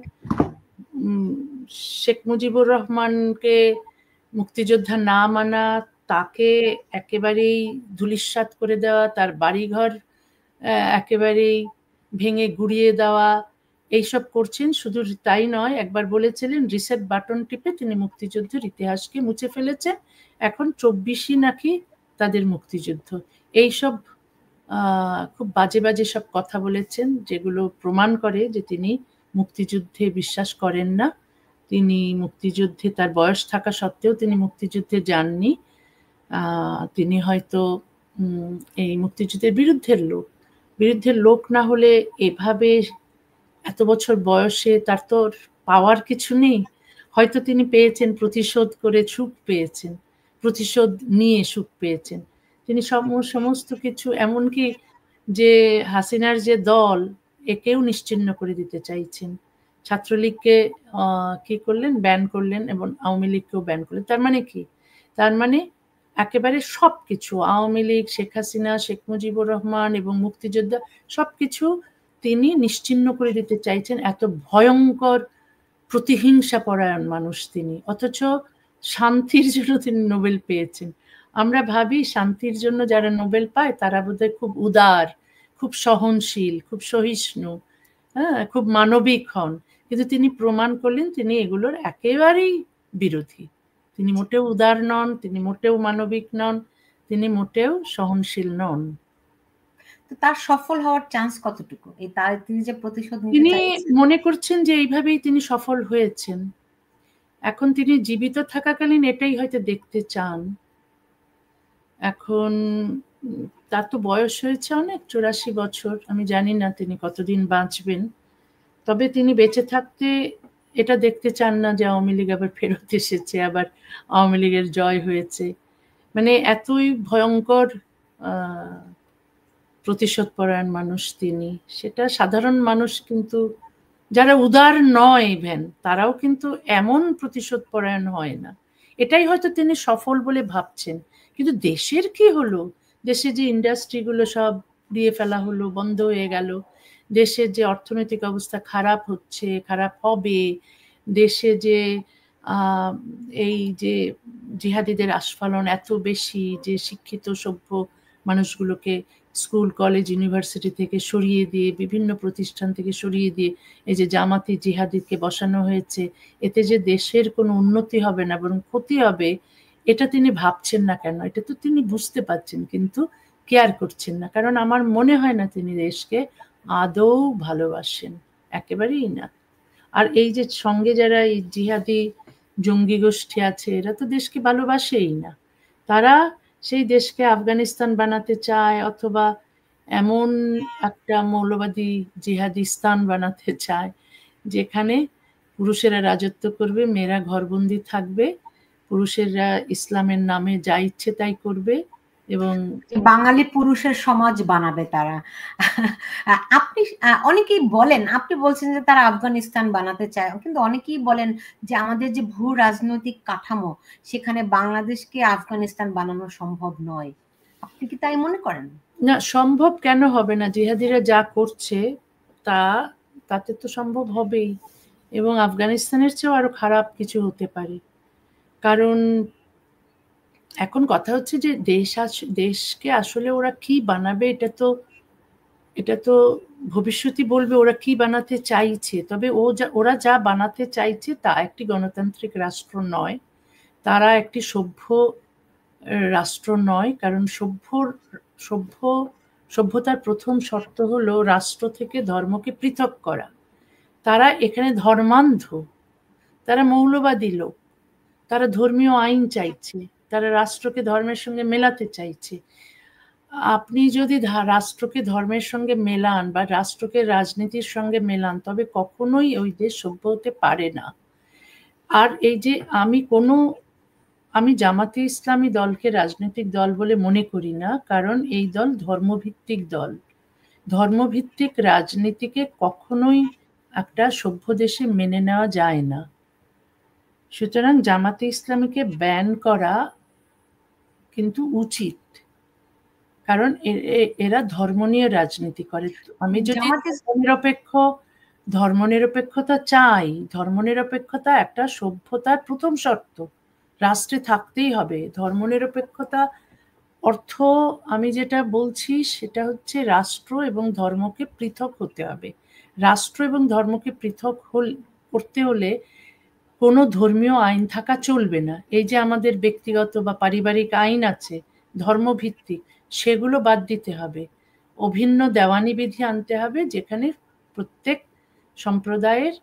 শেখ মুজিবুর রহমানকে মুক্তিযোদ্ধা না মানা, তাকে একেবারেই ধূলিসাৎ করে দেওয়া, তার বাড়িঘর একেবারেই ভেঙে গুড়িয়ে দেওয়া, এইসব করছেন। শুধু তাই নয়, একবার বলেছিলেন রিসেট বাটন টিপে তিনি মুক্তিযুদ্ধের ইতিহাসকে মুছে ফেলেছেন, এখন 24ই নাকি তাদের মুক্তিযুদ্ধ। এইসব খুব বাজে বাজে সব কথা বলেছেন, যেগুলো প্রমাণ করে যে তিনি মুক্তিযুদ্ধে বিশ্বাস করেন না। তিনি মুক্তিযুদ্ধে, তার বয়স থাকা সত্ত্বেও তিনি মুক্তিযুদ্ধে যাননি। তিনি হয়তো এই মুক্তিযুদ্ধের বিরুদ্ধের লোক না হলে এভাবে এত বছর বয়সে তার তো পাওয়ার কিছু নেই। হয়তো তিনি পেয়েছেন, প্রতিশোধ করে সুখ পেয়েছেন, প্রতিশোধ নিয়ে সুখ পেয়েছেন। তিনি সমস্ত কিছু, এমনকি যে হাসিনার যে দল, একেও নিশ্চিহ্ন করে দিতে চাইছেন। ছাত্রলীগকে কি করলেন, ব্যান করলেন, এবং আওয়ামী লীগকেও ব্যান করলেন। তার মানে কি? তার মানে একেবারে সবকিছু, আওয়ামী লীগ, শেখ হাসিনা, শেখ মুজিবুর রহমান এবং মুক্তিযোদ্ধা, সবকিছু তিনি নিশ্চিহ্ন করে দিতে চাইছেন। এত ভয়ঙ্কর প্রতিহিংসা পরায়ণ মানুষ তিনি, অথচ শান্তির জন্য তিনি নোবেল পেয়েছেন। আমরা ভাবি শান্তির জন্য যারা নোবেল পায় তারা বোধহয় খুব উদার, খুব সহনশীল, খুব সহিষ্ণু, হ্যাঁ, খুব মানবিক হন, কিন্তু তিনি প্রমাণ করলেন তিনি এগুলোর একেবারেই বিরোধী। তিনি মোটেও উদার নন, তিনি মোটেও মানবিক নন, তিনি মোটেও সহনশীল নন। তো তার সফল হওয়ার চান্স কতটুকু, এই তার তিনি যে প্রতিশোধ নিতে তিনি চাইছেন? মনে করছেন যে এইভাবেই তিনি সফল হয়েছেন। এখন তিনি জীবিত থাকাকালীন এটাই হয়তো দেখতে চান। এখন তার তো বয়স হয়েছে অনেক, 84 বছর। আমি জানি না তিনি কতদিন বাঁচবেন, তবে তিনি বেঁচে থাকতে এটা দেখতে চান না যে আওয়ামী লীগ আবার ফেরত এসেছে, আবার আওয়ামী লীগের জয় হয়েছে। মানে এতই ভয়ঙ্কর প্রতিশোধ পরায়ণ মানুষ তিনি। সেটা সাধারণ মানুষ কিন্তু, যারা উদার নয় ইভেন, তারাও কিন্তু এমন প্রতিশোধ পরায়ণ হয় না। এটাই হয়তো তিনি সফল বলে ভাবছেন। কিন্তু দেশের কি হলো? দেশে যে ইন্ডাস্ট্রিগুলো সব দিয়ে ফেলা হলো, বন্ধ হয়ে গেল, দেশের যে অর্থনৈতিক অবস্থা খারাপ হচ্ছে, খারাপ হবে, দেশে যে এই যে জিহাদিদের আস্ফালন এত বেশি, যে শিক্ষিত সভ্য মানুষগুলোকে স্কুল কলেজ ইউনিভার্সিটি থেকে সরিয়ে দিয়ে, বিভিন্ন প্রতিষ্ঠান থেকে সরিয়ে দিয়ে এই যে জামাতি জিহাদিকে বসানো হয়েছে, এতে যে দেশের কোনো উন্নতি হবে না বরং ক্ষতি হবে, এটা তিনি ভাবছেন না কেন? এটা তো তিনি বুঝতে পারছেন, কিন্তু কেয়ার করছেন না। কারণ আমার মনে হয় না তিনি দেশকে আদৌ ভালোবাসেন, একেবারেই না। আর এই যে সঙ্গে যারা এই জিহাদি জঙ্গি গোষ্ঠী আছে, এরা তো দেশকে ভালোবাসেই না। তারা সেই দেশকে আফগানিস্তান বানাতে চায়, অথবা এমন একটা মৌলবাদী জিহাদিস্তান বানাতে চায় যেখানে পুরুষেরা রাজত্ব করবে, মেয়েরা ঘরবন্দি থাকবে, পুরুষেরা ইসলামের নামে যা ইচ্ছে তাই করবে, এবং বাঙালি পুরুষের সমাজ বানাবে তারা। আপনি অনেকেই বলেন, আপনি বলছেন যে তারা আফগানিস্তান বানাতে চায়, কিন্তু অনেকেই বলেন যে আমাদের যে ভূ রাজনৈতিক কাঠামো, সেখানে বাংলাদেশকে আফগানিস্তান বানানো সম্ভব নয়। আপনি কি তাই মনে করেন? না, সম্ভব কেন হবে না? জিহাদিরা যা করছে তা তাতে তো সম্ভব হবেই, এবং আফগানিস্তানের চেয়েও আরো খারাপ কিছু হতে পারে। কারণ এখন কথা হচ্ছে যে দেশকে আসলে ওরা কি বানাবে, এটা তো ভবিষ্যৎই বলবে ওরা কি বানাতে চাইছে। তবে ওরা যা বানাতে চাইছে তা একটি গণতান্ত্রিক রাষ্ট্র নয়, তারা একটি রাষ্ট্র নয়। কারণ সভ্যতার প্রথম শর্ত হলো রাষ্ট্র থেকে ধর্মকে পৃথক করা। তারা এখানে ধর্মান্ধ, তারা মৌলবাদী লোক, তারা ধর্মীয় আইন চাইছে, তারা রাষ্ট্রকে ধর্মের সঙ্গে মেলাতে চাইছে। আপনি যদি রাষ্ট্রকে ধর্মের সঙ্গে মেলান বা রাষ্ট্রকে রাজনীতির সঙ্গে মেলান, তবে কখনোই ওই দেশ সভ্য হতে পারে না। আর এই যে আমি জামাতে ইসলামী দলকে রাজনৈতিক দল বলে মনে করি না, কারণ এই দল ধর্মভিত্তিক দল। ধর্মভিত্তিক রাজনীতিকে কখনোই একটা সভ্য দেশে মেনে নেওয়া যায় না। সুতরাং জামাতে ইসলামীকে ব্যান করা কিন্তু উচিত, কারণ এরা ধর্ম নিয়ে রাজনীতি করে। আমি যদি ধর্মনিরপেক্ষতা চাই, ধর্মনিরপেক্ষতা একটা সভ্যতার প্রথম শর্ত, রাষ্ট্রে থাকতেই হবে ধর্মনিরপেক্ষতা। অর্থ আমি যেটা বলছি সেটা হচ্ছে রাষ্ট্র এবং ধর্মকে পৃথক হতে হবে। রাষ্ট্র এবং ধর্মকে পৃথক করতে হলে কোনো ধর্মীয় আইন থাকা চলবে না। এই যে আমাদের ব্যক্তিগত বা পারিবারিক আইন আছে ধর্মভিত্তিক, সেগুলো বাদ দিতে হবে। অভিন্ন দেওয়ানি বিধি আনতে হবে, যেখানে প্রত্যেক সম্প্রদায়ের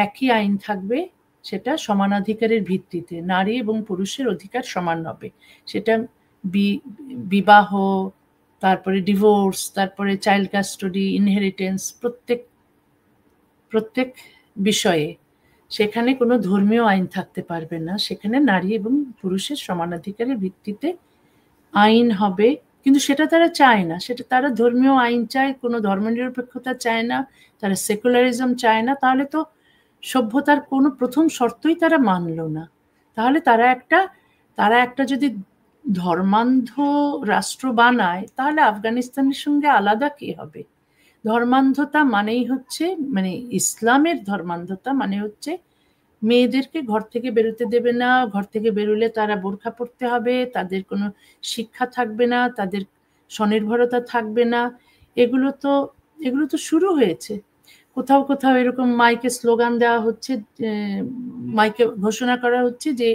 একই আইন থাকবে, সেটা সমানাধিকারের ভিত্তিতে, নারী এবং পুরুষের অধিকার সমান হবে। সেটা বিবাহ, তারপরে ডিভোর্স, তারপরে চাইল্ড কাস্টডি, ইনহেরিটেন্স, প্রত্যেক বিষয়ে সেখানে কোনো ধর্মীয় আইন থাকতে পারবে না। সেখানে নারী এবং পুরুষের সমানাধিকারের ভিত্তিতে আইন হবে। কিন্তু সেটা তারা চায় না, সেটা তারা ধর্মীয় আইন চায়, কোনো ধর্মনিরপেক্ষতা চায় না, তারা সেকুলারিজম চায় না। তাহলে তো সভ্যতার কোনো প্রথম শর্তই তারা মানল না। তাহলে তারা একটা যদি ধর্মান্ধ রাষ্ট্র বানায়, তাহলে আফগানিস্তানের সঙ্গে আলাদা কি হবে? ধর্মান্ধতা মানেই হচ্ছে, মানে ইসলামের ধর্মান্ধতা মানে হচ্ছে মেয়েদেরকে ঘর থেকে বেরোতে দেবে না, ঘর থেকে বেরোলে তারা বোরখা পরতে হবে, তাদের কোনো শিক্ষা থাকবে না, তাদের স্বনির্ভরতা থাকবে না। এগুলো তো শুরু হয়েছে। কোথাও কোথাও এরকম মাইকে স্লোগান দেওয়া হচ্ছে, মাইকে ঘোষণা করা হচ্ছে যে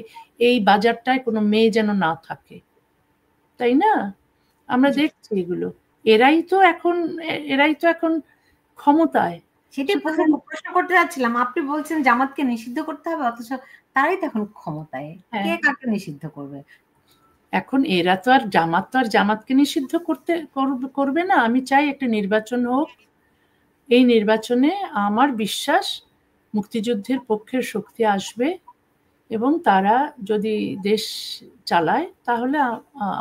এই বাজারটায় কোনো মেয়ে যেন না থাকে, তাই না? আমরা দেখছি এগুলো। এরাই তো এখন ক্ষমতায়। সেটাই প্রশ্ন করতে যাচ্ছিলাম। আপনি বলছেন জামাতকে নিষিদ্ধ করতে হবে, অথচ তারাই তো এখন ক্ষমতায়। কে কাকে নিষিদ্ধ করবে? এখন এরা তো আর জামাতকে নিষিদ্ধ করবে না। আমি চাই একটা নির্বাচন হোক। এই নির্বাচনে আমার বিশ্বাস মুক্তিযুদ্ধের পক্ষের শক্তি আসবে, এবং তারা যদি দেশ চালায়, তাহলে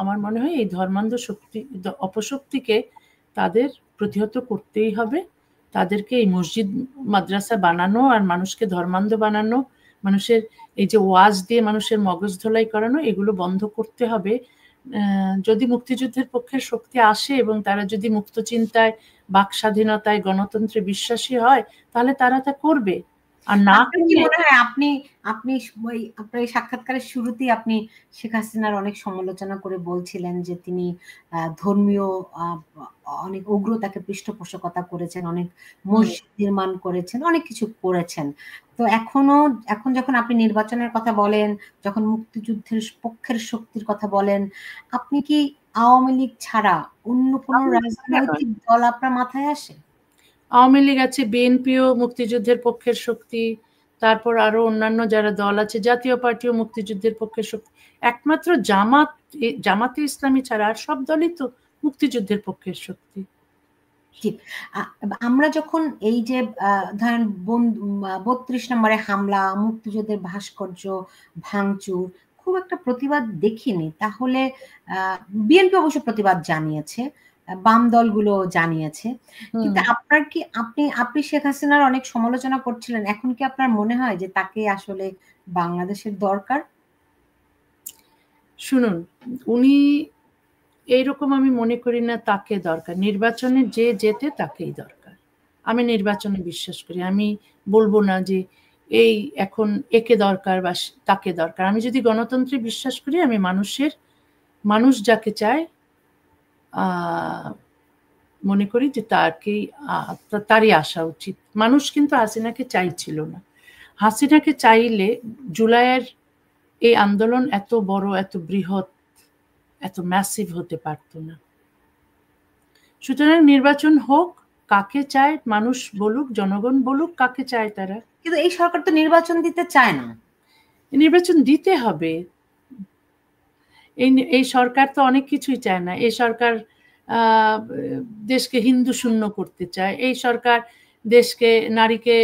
আমার মনে হয় এই ধর্মান্ধ অপশক্তিকে তাদের প্রতিহত করতেই হবে। তাদেরকে এই মসজিদ মাদ্রাসা বানানো আর মানুষকে ধর্মান্ধ বানানো, মানুষের এই যে ওয়াজ দিয়ে মানুষের মগজ ধোলাই করানো, এগুলো বন্ধ করতে হবে। যদি মুক্তিযুদ্ধের পক্ষের শক্তি আসে এবং তারা যদি মুক্ত চিন্তায়, বাক স্বাধীনতায়, গণতন্ত্রে বিশ্বাসী হয়, তাহলে তারা তা করবে। আর না আপনার কি মনে হয় আপনি আপনি আপনার এই সাক্ষাৎকারের শুরুতেই আপনি শেখ হাসিনার অনেক সমালোচনা করে বলছিলেন যে তিনি ধর্মীয় অনেক উগ্রতাকে পৃষ্ঠপোষকতা করেছেন, অনেক মসজিদ নির্মাণ করেছেন, অনেক কিছু করেছেন। তো এখন যখন আপনি নির্বাচনের কথা বলেন, যখন মুক্তিযুদ্ধের পক্ষের শক্তির কথা বলেন, আপনি কি আওয়ামী লীগ ছাড়া অন্য কোনো রাজনৈতিক দল আপনার মাথায় আসে? আওয়ামী লীগ আছে, বিএনপিও মুক্তিযুদ্ধের পক্ষের শক্তি, তারপর আরো অন্যান্য যারা দল আছে, জাতীয় পার্টিও মুক্তিযুদ্ধের পক্ষের শক্তি। একমাত্র জামাতে ইসলামী ছাড়া আর সব দলই তো মুক্তিযুদ্ধের পক্ষের শক্তি। আমরা যখন এই যে ধরেন ৩২ নম্বরে হামলা, মুক্তিযুদ্ধের ভাস্কর্য ভাঙচুর, খুব একটা প্রতিবাদ দেখিনি। তাহলে বিএনপি অবশ্য প্রতিবাদ জানিয়েছে, বাম দলগুলো জানিয়েছে, কিন্তু আপনার কি আপনি শেখ হাসিনার অনেক সমালোচনা করছিলেন, এখন কি আপনার মনে হয় যে তাকে আসলে বাংলাদেশের দরকার? শুনুন, উনি এইরকম আমি মনে করি না তাকে দরকার। নির্বাচনে যে জেতে তাকেই দরকার। আমি নির্বাচনে বিশ্বাস করি। আমি বলবো না যে এই এখন একে দরকার বা তাকে দরকার। আমি যদি গণতন্ত্রে বিশ্বাস করি, আমি মানুষ যাকে চায় মনে করি যে তারই আসা উচিত। মানুষ কিন্তু হাসিনাকে চাইছিল না। হাসিনাকে চাইলে জুলাইয়ের এই আন্দোলন এত বড়, এত বৃহৎ, এত ম্যাসিভ হতে পারত না। সুতরাং নির্বাচন হোক, কাকে চায় মানুষ বলুক, জনগণ বলুক কাকে চায় তারা। কিন্তু এই সরকার তো নির্বাচন দিতে চায় না। নির্বাচন দিতে হবে। এই সরকার তো অনেক কিছুই চায় না। এই সরকার দেশকে হিন্দু শূন্য করতে চায়। এই সরকার দেশকে, নারীকে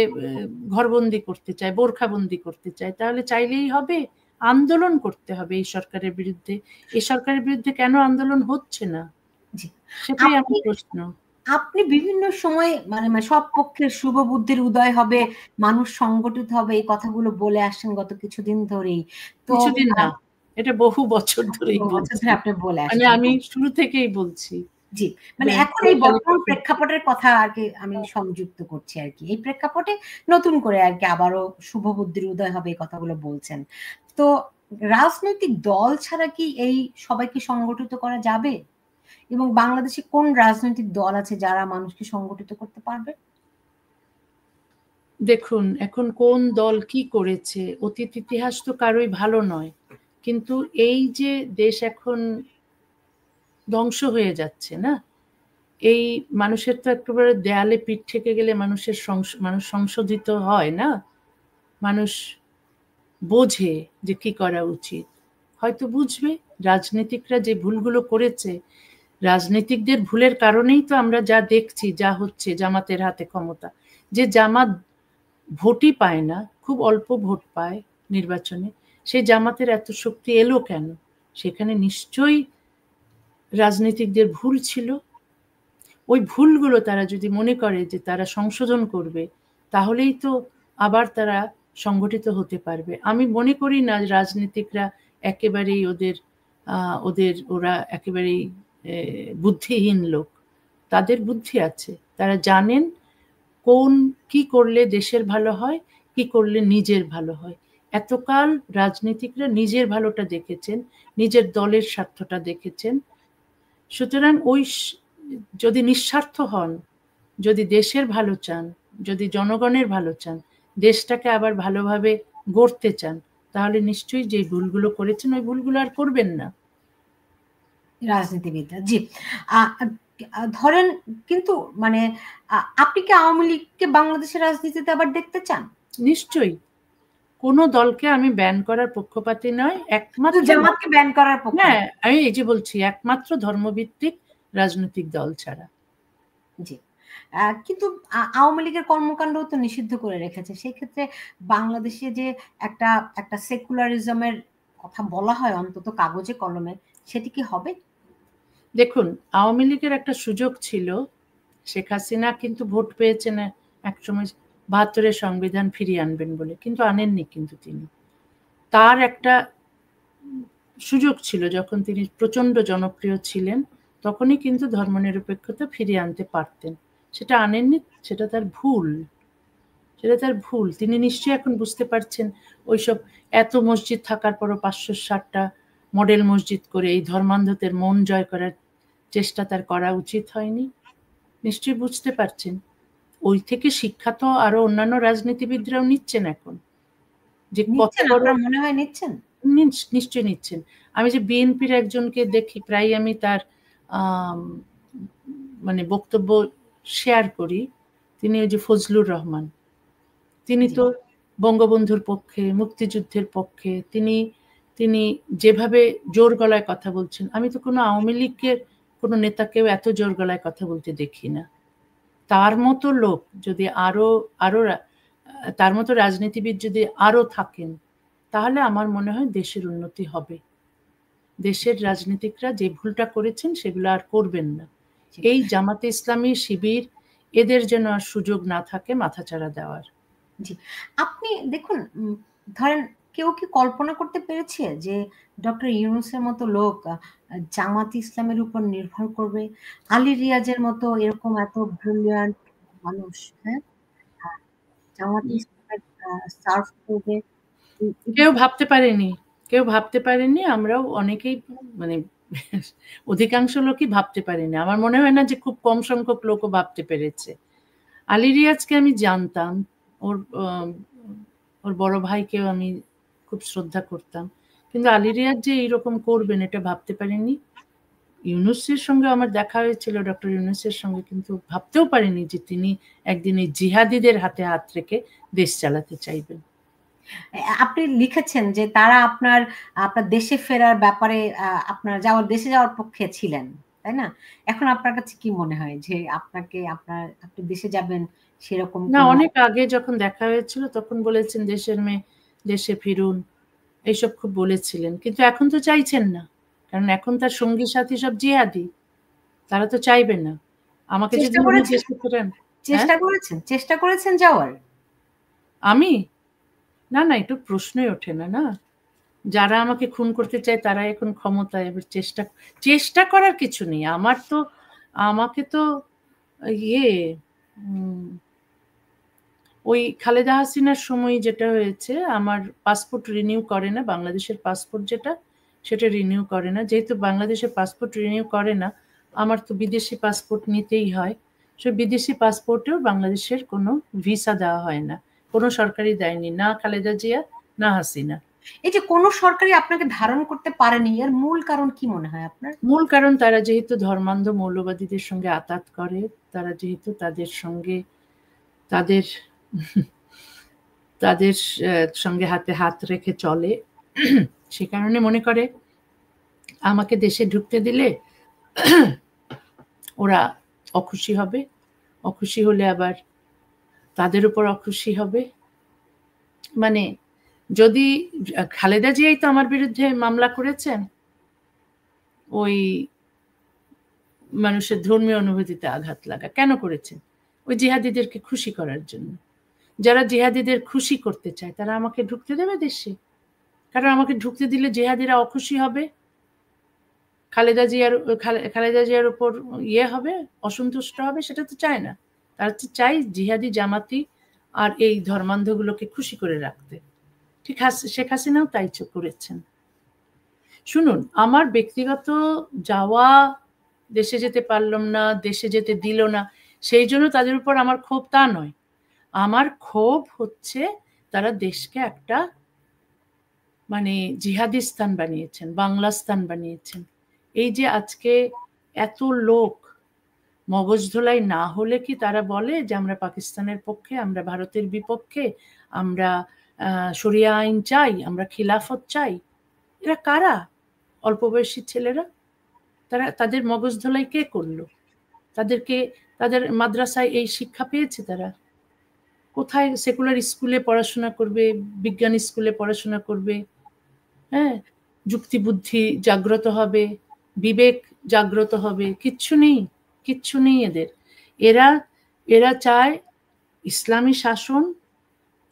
ঘরবন্দি করতে চায়, বোরখাবন্দি করতে চায়। তাহলে চাইলেই হবে? আন্দোলন করতে হবে এই সরকারের বিরুদ্ধে। এই সরকারের বিরুদ্ধে কেন আন্দোলন হচ্ছে না, সেটাই আমার প্রশ্ন। আপনি বিভিন্ন সময় মানে সব পক্ষের শুভ বুদ্ধির উদয় হবে, মানুষ সংগঠিত হবে, এই কথাগুলো বলে আসছেন গত কিছুদিন ধরেই। তো কিছুদিন না, এটা বহু বছর ধরেই বলছি। আপনি বলে মানে আসছেন। আমি শুরু থেকেই বলছি। জি, মানে এখন এই বর্তমান প্রেক্ষাপটের কথা আর কি আমি সংযুক্ত করছি আর কি। এই প্রেক্ষাপটে নতুন করে আর কি আবারও শুভ বুদ্ধির উদয় হবে, এই কথাগুলো বলছেন। তো রাজনৈতিক দল ছাড়া কি এই সবাইকে সংগঠিত করা যাবে? এবং বাংলাদেশে কোন রাজনৈতিক দল আছে যারা মানুষকে সংগঠিত করতে পারবে? দেখুন, এখন কোন দল কি করেছে, অতীত ইতিহাস তো কারোই ভালো নয়। কিন্তু এই যে দেশ এখন ধ্বংস হয়ে যাচ্ছে না, এই মানুষের তো একেবারে দেয়ালে পিঠ থেকে গেলে মানুষ সংশোধিত হয় না। মানুষ বোঝে যে কি করা উচিত, হয়তো বুঝবে। রাজনীতিকরা যে ভুলগুলো করেছে, রাজনীতিকদের ভুলের কারণেই তো আমরা যা দেখছি, যা হচ্ছে। জামাতের হাতে ক্ষমতা, যে জামাত ভোটই পায় না, খুব অল্প ভোট পায় নির্বাচনে, সেই জামাতের এত শক্তি এলো কেন? সেখানে নিশ্চয়ই রাজনীতিকদের ভুল ছিল। ওই ভুলগুলো তারা যদি মনে করে যে তারা সংশোধন করবে, তাহলেই তো আবার তারা সংগঠিত হতে পারবে। আমি মনে করি না রাজনীতিকরা একেবারেই ওরা একেবারেই বুদ্ধিহীন লোক। তাদের বুদ্ধি আছে, তারা জানেন কি করলে দেশের ভালো হয়, কি করলে নিজের ভালো হয়। এতকাল রাজনীতিকরা নিজের ভালোটা দেখেছেন, নিজের দলের স্বার্থটা দেখেছেন। সুতরাং যদি নিঃস্বার্থ হন, যদি দেশের ভালো চান, যদি জনগণের ভালো চান, দেশটাকে আবার ভালোভাবে গড়তে চান, তাহলে নিশ্চয়ই যে ভুলগুলো করেছেন ওই ভুলগুলো আর করবেন না রাজনীতিবিদরা। জি, ধরেন, কিন্তু মানে আপনি কি আওয়ামী লীগকে বাংলাদেশের রাজনীতিতে আবার দেখতে চান? নিশ্চয়ই। কোন দলকে আমি ব্যান করার পক্ষপাতী নয়, একমাত্র জামাতকে ব্যান করার পক্ষে। হ্যাঁ, আমি এই যে বলছি, একমাত্র ধর্মভিত্তিক রাজনৈতিক দল ছাড়া। জি, কিন্তু আওয়ামী লীগের কর্মকাণ্ড তো নিষিদ্ধ করে রেখেছে। সেই ক্ষেত্রে বাংলাদেশে যে একটা একটা সেকুলারিজমের কথা বলা হয় অন্তত কাগজে কলমে, সেটি কি হবে? দেখুন, আওয়ামী লীগের একটা সুযোগ ছিল। শেখ হাসিনা কিন্তু ভোট পেয়েছেন একসময় ৭২-এর সংবিধান ফিরিয়ে আনবেন বলে, কিন্তু আনেননি। কিন্তু তিনি, তার একটা সুযোগ ছিল, যখন তিনি প্রচন্ড জনপ্রিয় ছিলেন, তখনই কিন্তু ধর্মনিরপেক্ষতা ফিরিয়ে আনতে পারতেন। সেটা আনেননি, সেটা তার ভুল। সেটা তার ভুল। তিনি নিশ্চয়ই এখন বুঝতে পারছেন ওইসব এত মসজিদ থাকার পরও 560টা মডেল মসজিদ করে এই ধর্মান্ধদের মন জয় করার চেষ্টা তার করা উচিত হয়নি। নিশ্চয়ই বুঝতে পারছেন। ওই থেকে শিক্ষা তো আরো অন্যান্য রাজনীতিবিদরাও নিচ্ছেন এখন, যে কত নিচ্ছেন, বড়। আপনার মনে হয় নিচ্ছেন? নিশ্চয়ই নিচ্ছেন। আমি যে বিএনপির একজনকে দেখি, প্রায় আমি তার মানে বক্তব্য শেয়ার করি, তিনি ওই যে ফজলুর রহমান, তিনি তো বঙ্গবন্ধুর পক্ষে, মুক্তিযুদ্ধের পক্ষে। তিনি তিনি যেভাবে জোর গলায় কথা বলছেন, আমি তো কোনো আওয়ামী লীগের কোনো নেতাকেও এত জোর গলায় কথা বলতে দেখি না। তার মতো লোক যদি আরো আরো তার মতো রাজনীতিবিদ যদি আরো থাকেন, তাহলে আমার মনে হয় দেশের উন্নতি হবে। দেশের রাজনীতিকরা যে ভুলটা করেছেন সেগুলো আর করবেন না। এই জামাতে ইসলামী, শিবির, এদের যেন আর সুযোগ না থাকে মাথাচাড়া দেওয়ার। জি, আপনি দেখুন, ধরেন কেউ কি কল্পনা করতে পেরেছে যে ডক্টর ইউনূসের মতো লোক জামাত ইসলামের উপর নির্ভর করবে? আলী রিয়াজের মতো এরকম এত ব্রিলিয়ান্ট মানুষ, হ্যাঁ, জামাত ইসলামের সার্ভ করবে? কেউ ভাবতে পারেনি, কেউ ভাবতে পারেনি। আমরাও অনেকেই, মানে অধিকাংশ লোকই ভাবতে পারেনি। আমার মনে হয় না যে খুব কম সংখ্যক লোকও ভাবতে পেরেছে। আলী রিয়াজকে আমি জানতাম, ওর ওর বড় ভাইকেও আমি খুব শ্রদ্ধা করতাম, কিন্তু আলী রিয়াজ যে এইরকম করবেন এটা ভাবতে পারিনি। ইউনূসের সঙ্গে আমার দেখা হয়েছিল, ডক্টর ইউনূসের সঙ্গে, কিন্তু ভাবতেও পারিনি যে তিনি একদিন এই জিহাদিদের হাতে হাত রেখে দেশ চালাতে চাইবেন। আপনি লিখেছেন যে তারা আপনার আপনার দেশে ফেরার ব্যাপারে আপনার দেশে যাওয়ার পক্ষে ছিলেন, তাই না? এখন আপনার কাছে কি মনে হয় যে আপনি দেশে যাবেন সেরকম না, কোনো? অনেক আগে যখন দেখা হয়েছিল তখন বলেছেন দেশের মেয়ে দেশে ফিরুন, এইসব খুব বলেছিলেন, কিন্তু এখন তো চাইছেন না, কারণ এখন তার সঙ্গী সাথী সব জিহাদি, তারা তো চাইবে না। আমাকে যদি চেষ্টা উনি করেছেন, দেশে ফেরান। হ্যাঁ, চেষ্টা করেছেন যাওয়ার? আমি না না, একটু প্রশ্নই ওঠে না। না, যারা আমাকে খুন করতে চায় তারা এখন ক্ষমতায়, এবার চেষ্টা চেষ্টা করার কিছু নেই। আমাকে তো ইয়ে ওই খালেদা হাসিনার সময় যেটা হয়েছে, আমার পাসপোর্ট রিনিউ করে না, বাংলাদেশের পাসপোর্ট যেটা, সেটা রিনিউ করে না। যেহেতু বাংলাদেশের পাসপোর্ট রিনিউ করে না, আমার তো বিদেশি পাসপোর্ট নিতেই হয়। সে বিদেশি পাসপোর্টেও বাংলাদেশের কোনো ভিসা দেওয়া হয় না, কোনো সরকারই দেয়নি, না খালেদা জিয়া না হাসিনা। এই যে কোনো সরকারই আপনাকে ধারণ করতে পারেনি, এর মূল কারণ কি মনে হয় আপনার? মূল কারণ তারা যেহেতু ধর্মান্ধ মৌলবাদীদের সঙ্গে আতাত করে, তারা যেহেতু তাদের সঙ্গে তাদের তাদের সঙ্গে হাতে হাত রেখে চলে, সে কারণে মনে করে আমাকে দেশে ঢুকতে দিলে ওরা অখুশি হবে, অখুশি হলে আবার তাদের উপর অখুশি হবে। মানে যদি খালেদা জিয়াই তো আমার বিরুদ্ধে মামলা করেছেন ওই মানুষের ধর্মীয় অনুভূতিতে আঘাত লাগা, কেন করেছেন? ওই জিহাদিদেরকে খুশি করার জন্য। যারা জিহাদিদের খুশি করতে চায় তারা আমাকে ঢুকতে দেবে দেশে? কারণ আমাকে ঢুকতে দিলে জিহাদিরা অখুশি হবে, খালেদা জিয়ার উপর হবে, অসন্তুষ্ট হবে, সেটা তো চায় না। তারা তো চাই জিহাদি, জামাতি আর এই ধর্মান্ধগুলোকে খুশি করে রাখতে। ঠিক শেখ হাসিনাও তাই করেছেন। শুনুন, আমার ব্যক্তিগত যাওয়া, দেশে যেতে পারলাম না, দেশে যেতে দিল না, সেই জন্য তাদের উপর আমার ক্ষোভ তা নয়। আমার ক্ষোভ হচ্ছে তারা দেশকে একটা মানে জিহাদিস্তান বানিয়েছেন, বাংলাস্তান বানিয়েছেন। এই যে আজকে এত লোক মগজ ধোলাই না হলে কি তারা বলে যে আমরা পাকিস্তানের পক্ষে, আমরা ভারতের বিপক্ষে, আমরা শরিয়া আইন চাই, আমরা খিলাফত চাই? এরা কারা? অল্প বয়সী ছেলেরা। তাদের মগজ ধোলাই কে করলো? তাদের মাদ্রাসায় এই শিক্ষা পেয়েছে তারা? কোথায় সেকুলার স্কুলে পড়াশোনা করবে, বিজ্ঞান স্কুলে পড়াশোনা করবে? হ্যাঁ, যুক্তি বুদ্ধি জাগ্রত হবে, বিবেক জাগ্রত হবে? কিচ্ছু নেই, কিচ্ছু নেই এদের। এরা চায় ইসলামী শাসন।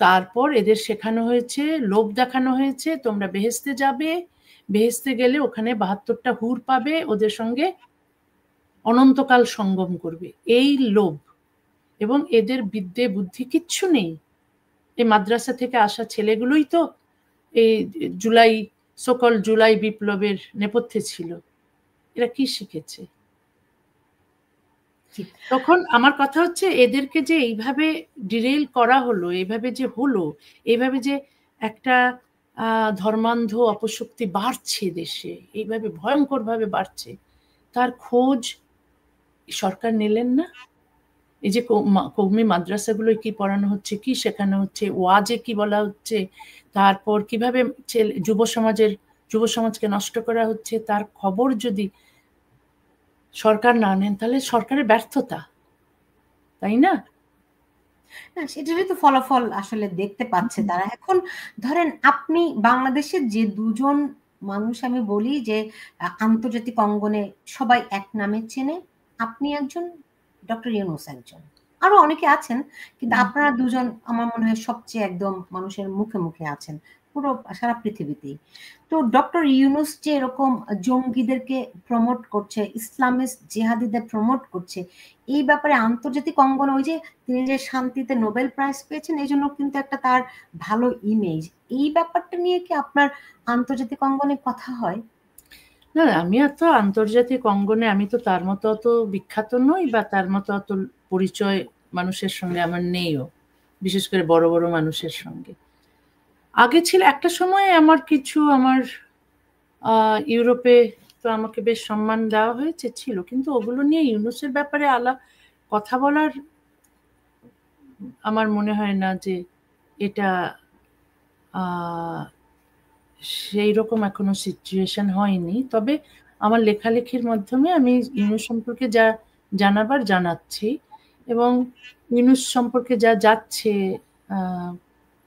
তারপর এদের শেখানো হয়েছে, লোভ দেখানো হয়েছে, তোমরা বেহেশতে যাবে, বেহেশতে গেলে ওখানে ৭২টা হুর পাবে, ওদের সঙ্গে অনন্তকাল সঙ্গম করবে, এই লোভ। এবং এদের বিদ্যে বুদ্ধি কিচ্ছু নেই। এই মাদ্রাসা থেকে আসা ছেলেগুলোই তো এই জুলাই বিপ্লবের নেপথ্যে ছিল। এরা কি শিখেছে? তখন আমার কথা হচ্ছে এদেরকে যে এইভাবে ডিরেল করা হলো, এইভাবে যে হলো, এইভাবে যে একটা ধর্মান্ধ অপশক্তি বাড়ছে দেশে, এইভাবে ভয়ঙ্কর ভাবে বাড়ছে, তার খোঁজ সরকার নিলেন না? এই যে কওমি মাদ্রাসাগুলোয় কি পড়ানো হচ্ছে, কি শেখানো হচ্ছে, ওয়াজে কি বলা হচ্ছে, তারপর কিভাবে যুব সমাজকে নষ্ট করা হচ্ছে, তার খবর যদি সরকার না নেন তাহলে সরকারের ব্যর্থতা, তাই না? সেটারই তো ফলাফল আসলে দেখতে পাচ্ছে তারা। এখন ধরেন আপনি বাংলাদেশের যে দুজন মানুষ আমি বলি যে আন্তর্জাতিক অঙ্গনে সবাই এক নামে চেনে, আপনি একজন, ডক্টর ইউনূস একজন, আরো অনেকে আছেন, কিন্তু আপনারা দুজন আমার মনে হয় সবচেয়ে একদম মানুষের মুখে মুখে আছেন পুরো সারা পৃথিবীতেই। তো ডক্টর ইউনূস যে এরকম জঙ্গিদেরকে প্রমোট করছে, ইসলামিস্ট জিহাদিদের প্রমোট করছে, এই ব্যাপারে আন্তর্জাতিক অঙ্গনে ওই যে তিনি যে শান্তিতে নোবেল প্রাইজ পেয়েছেন, এই জন্য কিন্তু একটা তার ভালো ইমেজ, এই ব্যাপারটা নিয়ে কি আপনার আন্তর্জাতিক অঙ্গনে কথা হয়? না, আমি এত আন্তর্জাতিক অঙ্গনে আমি তো তার মতো অত বিখ্যাত নই, বা তার মতো অত পরিচয় মানুষের সঙ্গে আমার নেইও, বিশেষ করে বড় বড় মানুষের সঙ্গে। আগে ছিল একটা সময় আমার ইউরোপে তো আমাকে বেশ সম্মান দেওয়া হয়েছে ছিল, কিন্তু ওগুলো নিয়ে ইউনূসের ব্যাপারে কথা বলার আমার মনে হয় না যে এটা সেই রকম এখনো সিচুয়েশন হয়নি। তবে আমার লেখালেখির মাধ্যমে আমি ইউনূস সম্পর্কে যা জানাবার জানাচ্ছি, এবং ইউনূস সম্পর্কে যা যাচ্ছে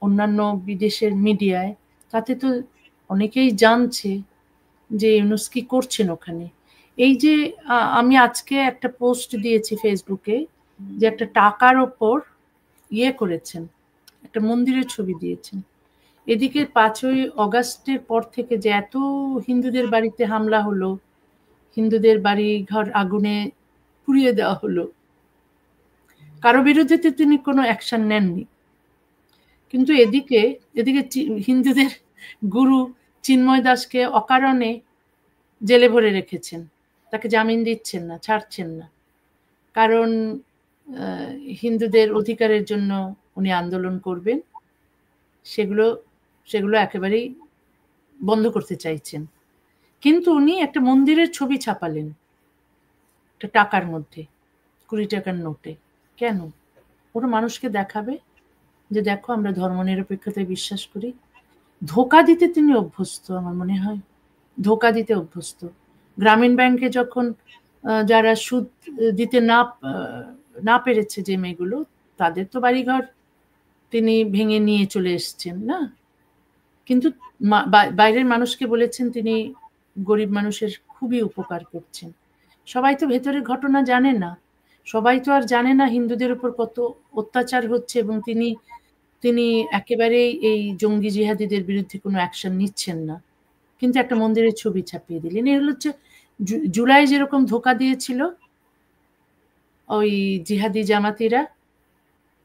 অন্যান্য বিদেশের মিডিয়ায়, তাতে তো অনেকেই জানছে যে ইউনূস কি করছেন ওখানে। এই যে আমি আজকে একটা পোস্ট দিয়েছি ফেসবুকে, যে একটা টাকার ওপর করেছেন, একটা মন্দিরের ছবি দিয়েছেন। এদিকে 5ই অগাস্টের পর থেকে যে এত হিন্দুদের বাড়িতে হামলা হলো, হিন্দুদের বাড়ি ঘর আগুনে পুড়িয়ে দেওয়া হলো, কারো বিরুদ্ধে তো তিনি কোনো অ্যাকশন নেননি। কিন্তু এদিকে হিন্দুদের গুরু চিন্ময় দাসকে অকারণে জেলে ভরে রেখেছেন, তাকে জামিন দিচ্ছেন না, ছাড়ছেন না, কারণ হিন্দুদের অধিকারের জন্য উনি আন্দোলন করবেন, সেগুলো একেবারেই বন্ধ করতে চাইছেন। কিন্তু উনি একটা মন্দিরের ছবি ছাপালেন একটা টাকার মধ্যে, 20 টাকার নোটে। কেন? ওরা মানুষকে দেখাবে যে দেখো আমরা ধর্মনিরপেক্ষতায় বিশ্বাস করি। ধোঁকা দিতে তিনি অভ্যস্ত, আমার মনে হয় ধোঁকা দিতে অভ্যস্ত। গ্রামীণ ব্যাংকে যখন যারা সুদ দিতে না পেরেছে, যে মেয়েগুলো, তাদের তো বাড়িঘর তিনি ভেঙে নিয়ে চলে এসছেন না, কিন্তু বাইরের মানুষকে বলেছেন তিনি গরিব মানুষের খুবই উপকার করছেন। সবাই তো ভেতরের ঘটনা জানে না, সবাই তো আর জানে না হিন্দুদের উপর কত অত্যাচার হচ্ছে, এবং তিনি একেবারেই এই জঙ্গি জিহাদিদের বিরুদ্ধে কোনো অ্যাকশন নিচ্ছেন না, কিন্তু একটা মন্দিরের ছবি ছাপিয়ে দিলেন। এগুলো হচ্ছে জুলাই যেরকম ধোঁকা দিয়েছিল ওই জিহাদি জামাতিরা,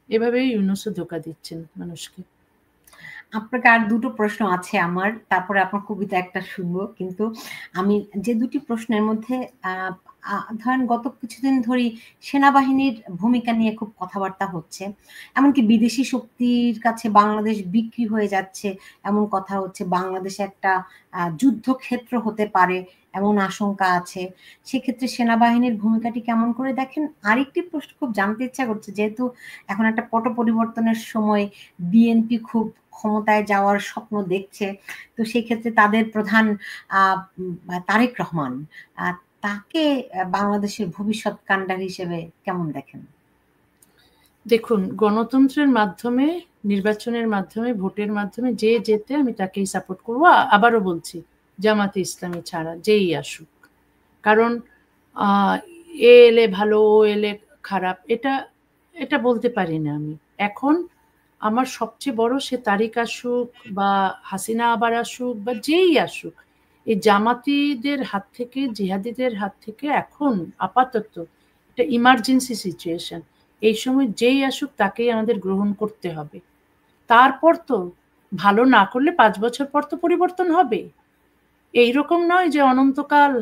এভাবেই ইউনূসও ধোঁকা দিচ্ছেন মানুষকে। আপনাকে আর দুটো প্রশ্ন আছে আমার, তারপরে আপনার কবিতা একটা শুনবো। কিন্তু আমি যে দুটি প্রশ্নের মধ্যে ধরেন গত কিছুদিন ধরে সেনাবাহিনীর ভূমিকা নিয়ে খুব কথাবার্তা হচ্ছে, এমনকি বিদেশি শক্তির কাছে বাংলাদেশ বিক্রি হয়ে যাচ্ছে এমন কথা হচ্ছে, বাংলাদেশে একটা যুদ্ধক্ষেত্র হতে পারে এমন আশঙ্কা আছে। সেক্ষেত্রে সেনাবাহিনীর ভূমিকাটি কেমন করে দেখেন? আরেকটি প্রশ্ন খুব জানতে ইচ্ছা করছে, যেহেতু এখন একটা পট পরিবর্তনের সময়, বিএনপি খুব ক্ষমতায় যাওয়ার স্বপ্ন দেখছে, তো সেক্ষেত্রে তাদের প্রধান তারেক রহমান, তাকে বাংলাদেশের ভবিষ্যৎ কাণ্ডার হিসেবে কেমন দেখেন? দেখুন, গণতন্ত্রের মাধ্যমে, নির্বাচনের মাধ্যমে, ভোটের মাধ্যমে যে যেতে আমি তাকেই সাপোর্ট করবো। আবারও বলছি, জামাতে ইসলামী ছাড়া যেই আসুক। কারণ এ এলে ভালো, ও এলে খারাপ, এটা বলতে পারি না আমি। এখন আমার সবচেয়ে বড়, সে তারিক আসুক বা হাসিনা আবার আসুক বা যেই আসুক, এই জামাতিদের হাত থেকে, জিহাদিদের হাত থেকে এখন আপাতত এটা ইমার্জেন্সি সিচুয়েশন। এই সময় যেই আসুক তাকেই আমাদের গ্রহণ করতে হবে। তারপর তো ভালো না করলে 5 বছর পর তো পরিবর্তন হবে। এইরকম নয় যে অনন্তকাল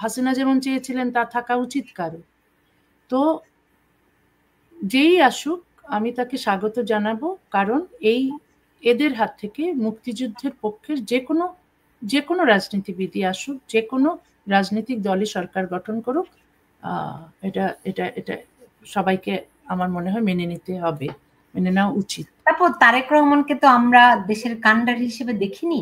হাসিনা যেমন চেয়েছিলেন তা থাকা উচিত কারো। তো যেই আসুক আমি তাকে স্বাগত জানাবো, কারণ এদের হাত থেকে মুক্তিযুদ্ধের পক্ষের যে কোনো রাজনীতিবিদই আসুক, যে কোনো রাজনৈতিক দলই সরকার গঠন করুক, এটা এটা এটা সবাইকে আমার মনে হয় মেনে নিতে হবে, মেনে নেওয়া উচিত। তারপর তারেক রহমানকে তো আমরা দেশের কান্ডারি হিসেবে দেখিনি,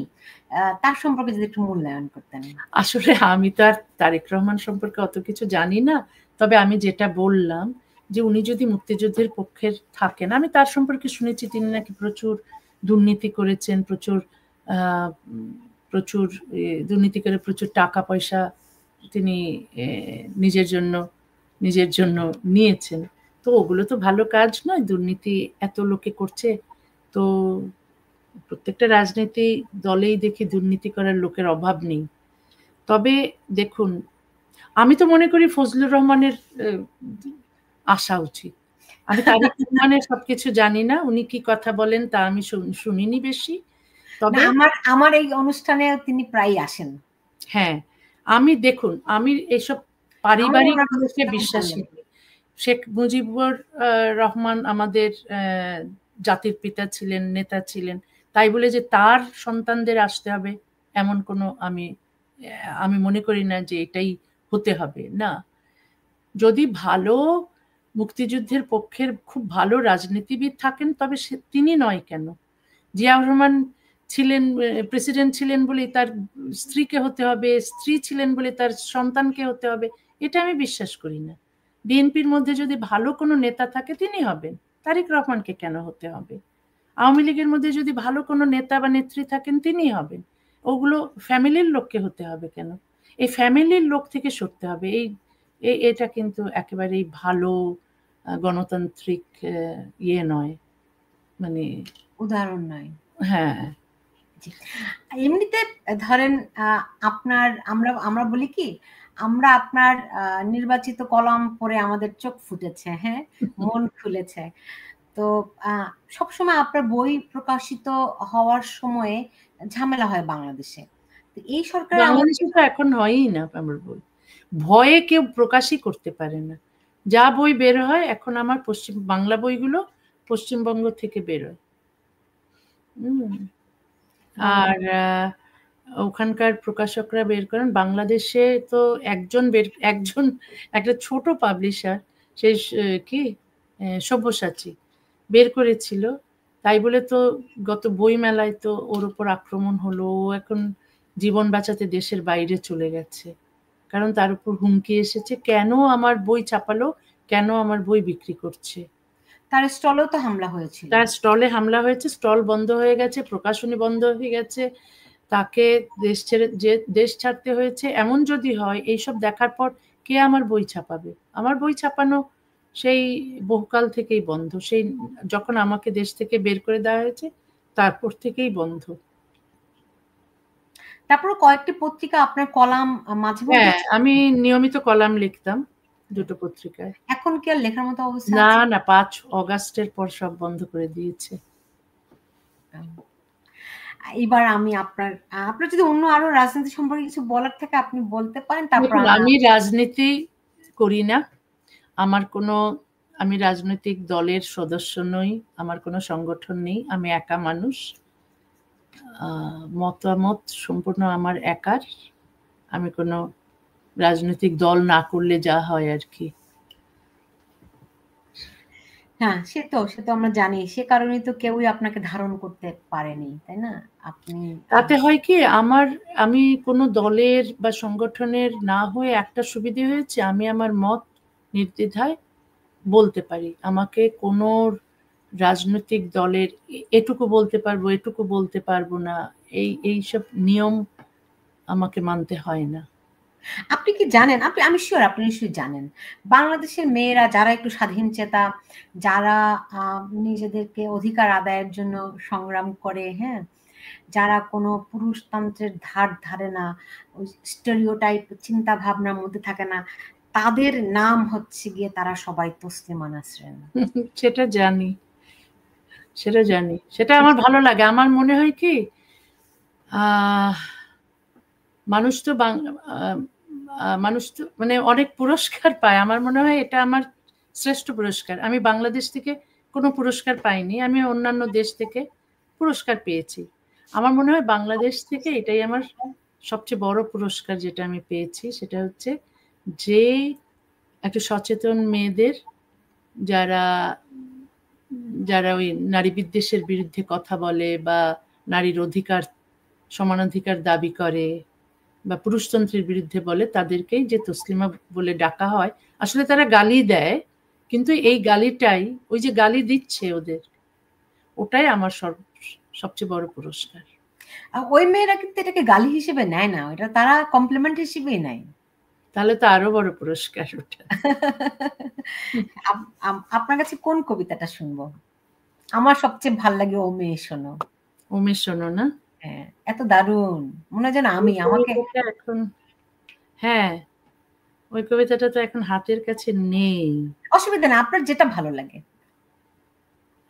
তার সম্পর্কে যদি একটু মূল্যায়ন করতেন। আসলে আমি তো আর তারেক রহমান সম্পর্কে অত কিছু জানি না, তবে আমি যেটা বললাম যে উনি যদি মুক্তিযুদ্ধের পক্ষের থাকেন, আমি তার সম্পর্কে শুনেছি তিনি নাকি প্রচুর দুর্নীতি করেছেন, প্রচুর দুর্নীতি করে প্রচুর টাকা পয়সা তিনি নিজের জন্য নিয়েছেন। তো ওগুলো তো ভালো কাজ নয়, দুর্নীতি এত লোকে করছে। তো প্রত্যেকটা রাজনীতি দলেই দেখি দুর্নীতি করার লোকের অভাব নেই। তবে দেখুন, আমি তো মনে করি ফজলুর রহমানের আসা উচিত। আমি তারেক রহমানের সবকিছু জানি না, উনি কি কথা বলেন তা আমি শুনিনি বেশি। তবে আমার এই অনুষ্ঠানে তিনি প্রায় আসেন। হ্যাঁ, দেখুন আমি এসব পারিবারিক লোকে বিশ্বাসী। শেখ মুজিবুর রহমান আমাদের জাতির পিতা ছিলেন, নেতা ছিলেন, তাই বলে যে তার সন্তানদের আসতে হবে এমন কোনো আমি মনে করি না যে এটাই হতে হবে। না, যদি ভালো মুক্তিযুদ্ধের পক্ষের খুব ভালো রাজনীতিবিদ থাকেন তবে তিনি নয় কেন, জিয়াউর রহমান ছিলেন প্রেসিডেন্ট ছিলেন বলে তার স্ত্রীকে হতে হবে, স্ত্রী ছিলেন বলে তার সন্তানকে হতে হবে, এটা আমি বিশ্বাস করি না। বিএনপির মধ্যে যদি ভালো কোনো নেতা থাকে তিনি হবেন, তারেক রহমানকে কেন হতে হবে? আওয়ামী লীগের মধ্যে যদি ভালো কোনো নেতা বা নেত্রী থাকেন তিনি হবেন, ওগুলো ফ্যামিলির লোককে হতে হবে কেন? এই ফ্যামিলির লোক থেকে সরতে হবে। এটা কিন্তু একেবারেই ভালো গণতান্ত্রিক নয়, মানে উদাহরণ নয়। হ্যাঁ, এমনিতে ধরেন আমরা বলি কি, আমরা আপনার নির্বাচিত কলাম পড়ে আমাদের চোখ ফুটেছে, হ্যাঁ, মন খুলেছে। তো সবসময় আপনার বই প্রকাশিত হওয়ার সময়ে ঝামেলা হয় বাংলাদেশে। তো এই সরকার বাংলাদেশে তো এখন হয়ই না আমার বই, ভয়ে কেউ প্রকাশই করতে পারে না। যা বই বের হয় এখন আমার বাংলা বইগুলো পশ্চিমবঙ্গ থেকে বেরোয়। আর ওখানকার প্রকাশকরা বের করেন। বাংলাদেশে তো একজন একটা ছোট পাবলিশার, সেই কি সব্যসাচী বের করেছিল, তাই বলে তো গত বই মেলায় তো ওর উপর আক্রমণ হলো। ও এখন জীবন বাঁচাতে দেশের বাইরে চলে গেছে, কারণ তার উপর হুমকি এসেছে, কেন আমার বই ছাপালো, কেন আমার বই বিক্রি করছে। তার স্টলেও তো হামলা হয়েছিল। তার স্টলে হামলা হয়েছে, স্টল বন্ধ হয়ে গেছে, প্রকাশনী বন্ধ হয়ে গেছে, তাকে দেশ ছাড়তে হয়েছে। এমন যদি হয়, এইসব দেখার পর কে আমার বই ছাপাবে? আমার বই ছাপানো সেই বহুকাল থেকেই বন্ধ, সেই যখন আমাকে দেশ থেকে বের করে দেওয়া হয়েছে তারপর থেকেই বন্ধ। তারপর কয়েকটি পত্রিকা আপনার কলাম মাঝে মধ্যে, হ্যাঁ, আমি নিয়মিত কলাম লিখতাম দুটো পত্রিকায়। এখন কি আর লেখার মতো অবস্থা না আছে? না, 5 অগাস্টের পর সব বন্ধ করে দিয়েছে। এবার আমি আপনার যদি অন্য আরো রাজনীতি সম্পর্কে কিছু বলার থাকে আপনি বলতে পারেন। তারপর আমি রাজনীতি করি না, আমি রাজনৈতিক দলের সদস্য নই, আমার কোনো সংগঠন নেই, আমি একা মানুষ, মতামত সম্পূর্ণ আমার একার। আমি কোনো রাজনৈতিক দল না করলে যা হয় আর কি। হ্যাঁ, সে তো আমরা জানি, সে কারণেই তো কেউই আপনাকে ধারণ করতে পারেনি, তাই না? তাতে হয় কি, আমি কোনো দলের বা সংগঠনের না হয়ে একটা সুবিধে হয়েছে, আমি আমার মত নির্দ্বিধায় বলতে পারি। আমাকে কোনো রাজনৈতিক দলের এটুকু বলতে পারবো, এটুকু বলতে পারবো না, এইসব নিয়ম আমাকে মানতে হয় না। আপনি কি জানেন, আমি শিওর আপনি নিশ্চয়ই জানেন, বাংলাদেশের মেয়েরা যারা একটু স্বাধীনচেতা, যারা নিজেদেরকে অধিকার আদায়ের জন্য সংগ্রাম করে, হ্যাঁ, যারা কোনো পুরুষতন্ত্রের ধার ধারে না, ওই স্টেরিওটাইপ চিন্তা ভাবনার মধ্যে থাকে না, তাদের নাম হচ্ছে গিয়ে তারা সবাই তসলিমা নাসরিন। সেটা জানি, সেটা জানি, সেটা আমার ভালো লাগে। আমার মনে হয় কি মানুষ তো মানুষ তো মানে অনেক পুরস্কার পায়, আমার মনে হয় এটা আমার শ্রেষ্ঠ পুরস্কার। আমি বাংলাদেশ থেকে কোনো পুরস্কার পাইনি, আমি অন্যান্য দেশ থেকে পুরস্কার পেয়েছি। আমার মনে হয় বাংলাদেশ থেকে এটাই আমার সবচেয়ে বড় পুরস্কার যেটা আমি পেয়েছি, সেটা হচ্ছে যে একটা সচেতন মেয়েদের যারা যারা ওই নারী বিদ্বেষের বিরুদ্ধে কথা বলে বা নারীর অধিকার সমানাধিকার দাবি করে বা পুরুষতন্ত্রের বিরুদ্ধে বলে, তাদেরকেই যে তসলিমা বলে ডাকা হয়। আসলে তারা গালি দেয়, কিন্তু এই গালিটাই, ওই যে গালি দিচ্ছে ওদের, ওটাই আমার সবচেয়ে বড় পুরস্কার। ওই মেয়েরা কিন্তু এটাকে গালি হিসেবে নেয় না, এটা তারা কমপ্লিমেন্ট হিসেবেই নেয়। তাহলে তো আরো বড় পুরস্কার ওটা। আপনার কাছে কোন কবিতাটা শুনবো? আমার সবচেয়ে ভাল লাগে ও মেয়ে শোনো। ও মেয়ে শোনো না, হ্যাঁ, এত দারুণ, মনে হয় যেন আমি আমাকে। এখন হ্যাঁ, ওই কবিতাটা তো এখন হাতের কাছে নেই। অসুবিধা না, আপনার যেটা ভালো লাগে।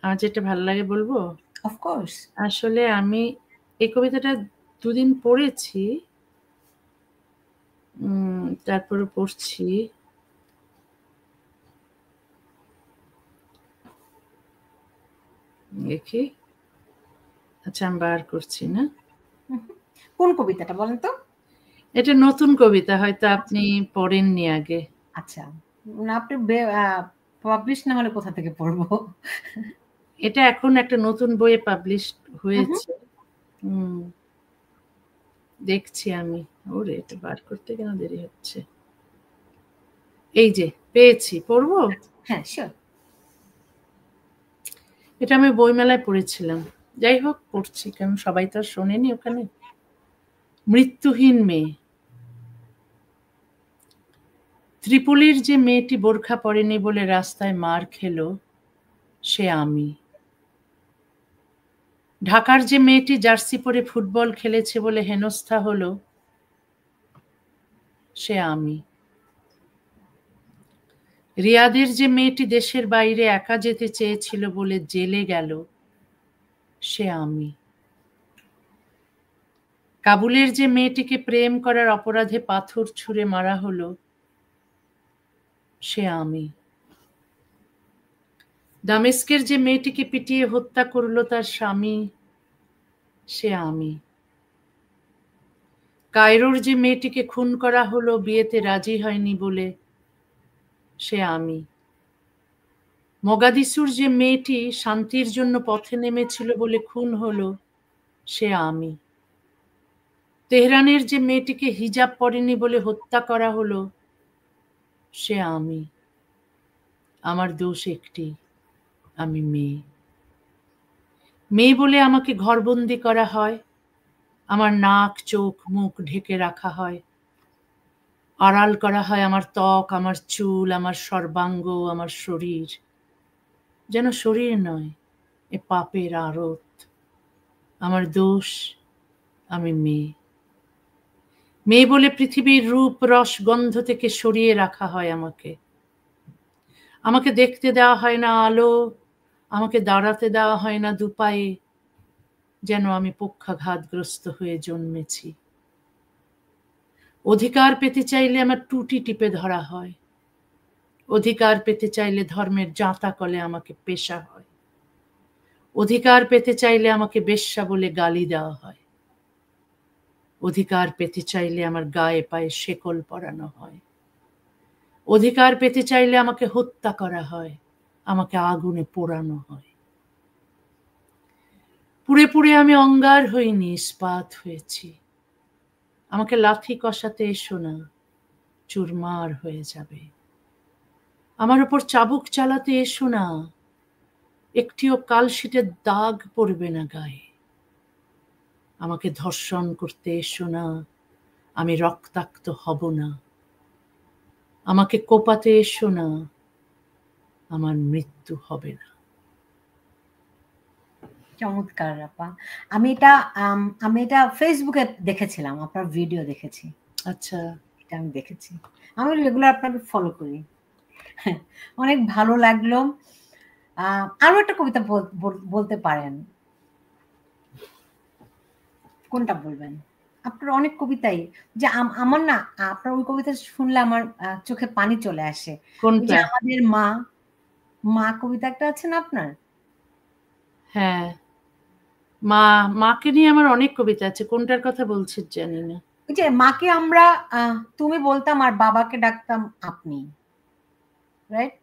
আমার যেটা ভালো লাগে বলবো? অফকোর্স। আসলে আমি এই কবিতাটা দুদিন পড়েছি, তারপরে পড়ছি। দেখি, আচ্ছা আমি বার করছি না। কোন কবিতাটা বলেন তো? এটা নতুন কবিতা, হয়তো আপনি পড়েননি আগে। আচ্ছা, না আপনি পাবলিশ না হলে কোথা থেকে পড়বো? এটা এখন একটা নতুন বইয়ে পাবলিশ হয়েছে। দেখছি আমি। ওরে, এটা বার করতে কেন দেরি হচ্ছে? এই যে পেয়েছি, পড়বো? হ্যাঁ, শিওর। এটা আমি বইমেলায় পড়েছিলাম। যাই হোক, পড়ছি, কারণ সবাই তো আর শোনেনি ওখানে। মৃত্যুহীন মেয়ে। ত্রিপলির যে মেয়েটি বোরখা পরেনি বলে রাস্তায় মার খেলো, সে আমি। ঢাকার যে মেয়েটি জার্সি পরে ফুটবল খেলেছে বলে হেনস্থা হলো, সে আমি। রিয়াদের যে মেয়েটি দেশের বাইরে একা যেতে চেয়েছিল বলে জেলে গেল, সে আমি। কাবুলের যে মেয়েটিকে প্রেম করার অপরাধে পাথর ছুঁড়ে মারা হলো, সে আমি। দামেস্কের যে মেয়েটিকে পিটিয়ে হত্যা করলো তার স্বামী, সে আমি। কায়রোর যে মেয়েটিকে খুন করা হলো বিয়েতে রাজি হয়নি বলে, সে আমি। মোগাদিসুর যে মেয়েটি শান্তির জন্য পথে নেমেছিল বলে খুন হলো, সে আমি। তেহরানের যে মেয়েটিকে হিজাব পরেনি বলে হত্যা করা হলো, সে আমি। আমার দোষ একটি, আমি মেয়ে। মেয়ে বলে আমাকে ঘরবন্দি করা হয়, আমার নাক চোখ মুখ ঢেকে রাখা হয়, আড়াল করা হয় আমার ত্বক, আমার চুল, আমার সর্বাঙ্গ, আমার শরীর, যেন শরীর নয়, এ পাপের আড়ত। আমার দোষ, আমি মেয়ে। মেয়ে বলে পৃথিবীর রূপ রস গন্ধ থেকে সরিয়ে রাখা হয় আমাকে। আমাকে দেখতে দেওয়া হয় না আলো, আমাকে দাঁড়াতে দেওয়া হয় না দুপায়ে, যেন আমি পক্ষাঘাতগ্রস্ত হয়ে জন্মেছি। অধিকার পেতে চাইলে আমার টুটি টিপে ধরা হয়, অধিকার পেতে চাইলে ধর্মের জাঁতা কলে আমাকে পেশা হয়, অধিকার পেতে চাইলে আমাকে বেশ্যা বলে গালি দেওয়া হয়, অধিকার পেতে চাইলে আমার গায়ে পায়ে শেকল পরানো হয়, অধিকার পেতে চাইলে আমাকে হত্যা করা হয়, আমাকে আগুনে পোড়ানো হয়। পুড়ে পুড়ে আমি অঙ্গার হইনি, ইস্পাত হয়েছি। আমাকে লাথি কষাতে এসো না, চুরমার হয়ে যাবে। আমার উপর চাবুক চালাতে এসো না, একটিও কালশিটের দাগ পড়বে না গায়ে। আমাকে ধর্ষণ করতে এসো না, আমি রক্তাক্ত হব না। আমাকে কোপাতে এসো না, আমার মৃত্যু হবে না। চমৎকার আপা। আমি এটা ফেসবুকে দেখেছিলাম, আপনার ভিডিও দেখেছি। আচ্ছা, এটা আমি দেখেছি। আমি রেগুলার আপনাকে ফলো করি। অনেক ভালো লাগলো। আরো একটা কবিতা বলতে পারেন। কোনটা বলবেন? আপনার অনেক কবিতাই যে আমার না আপনার ওই কবিতা শুনলে আমার চোখে পানি চলে আসে। ওই যে কোনটা? আমাদের মা, মা কবিতা একটা আছে না আপনার? হ্যাঁ, মাকে নিয়ে আমার অনেক কবিতা আছে, কোনটার কথা বলছেন জানি না। ওই যে মাকে আমরা তুমি বলতাম আর বাবাকে ডাকতাম আপনি, রাইট?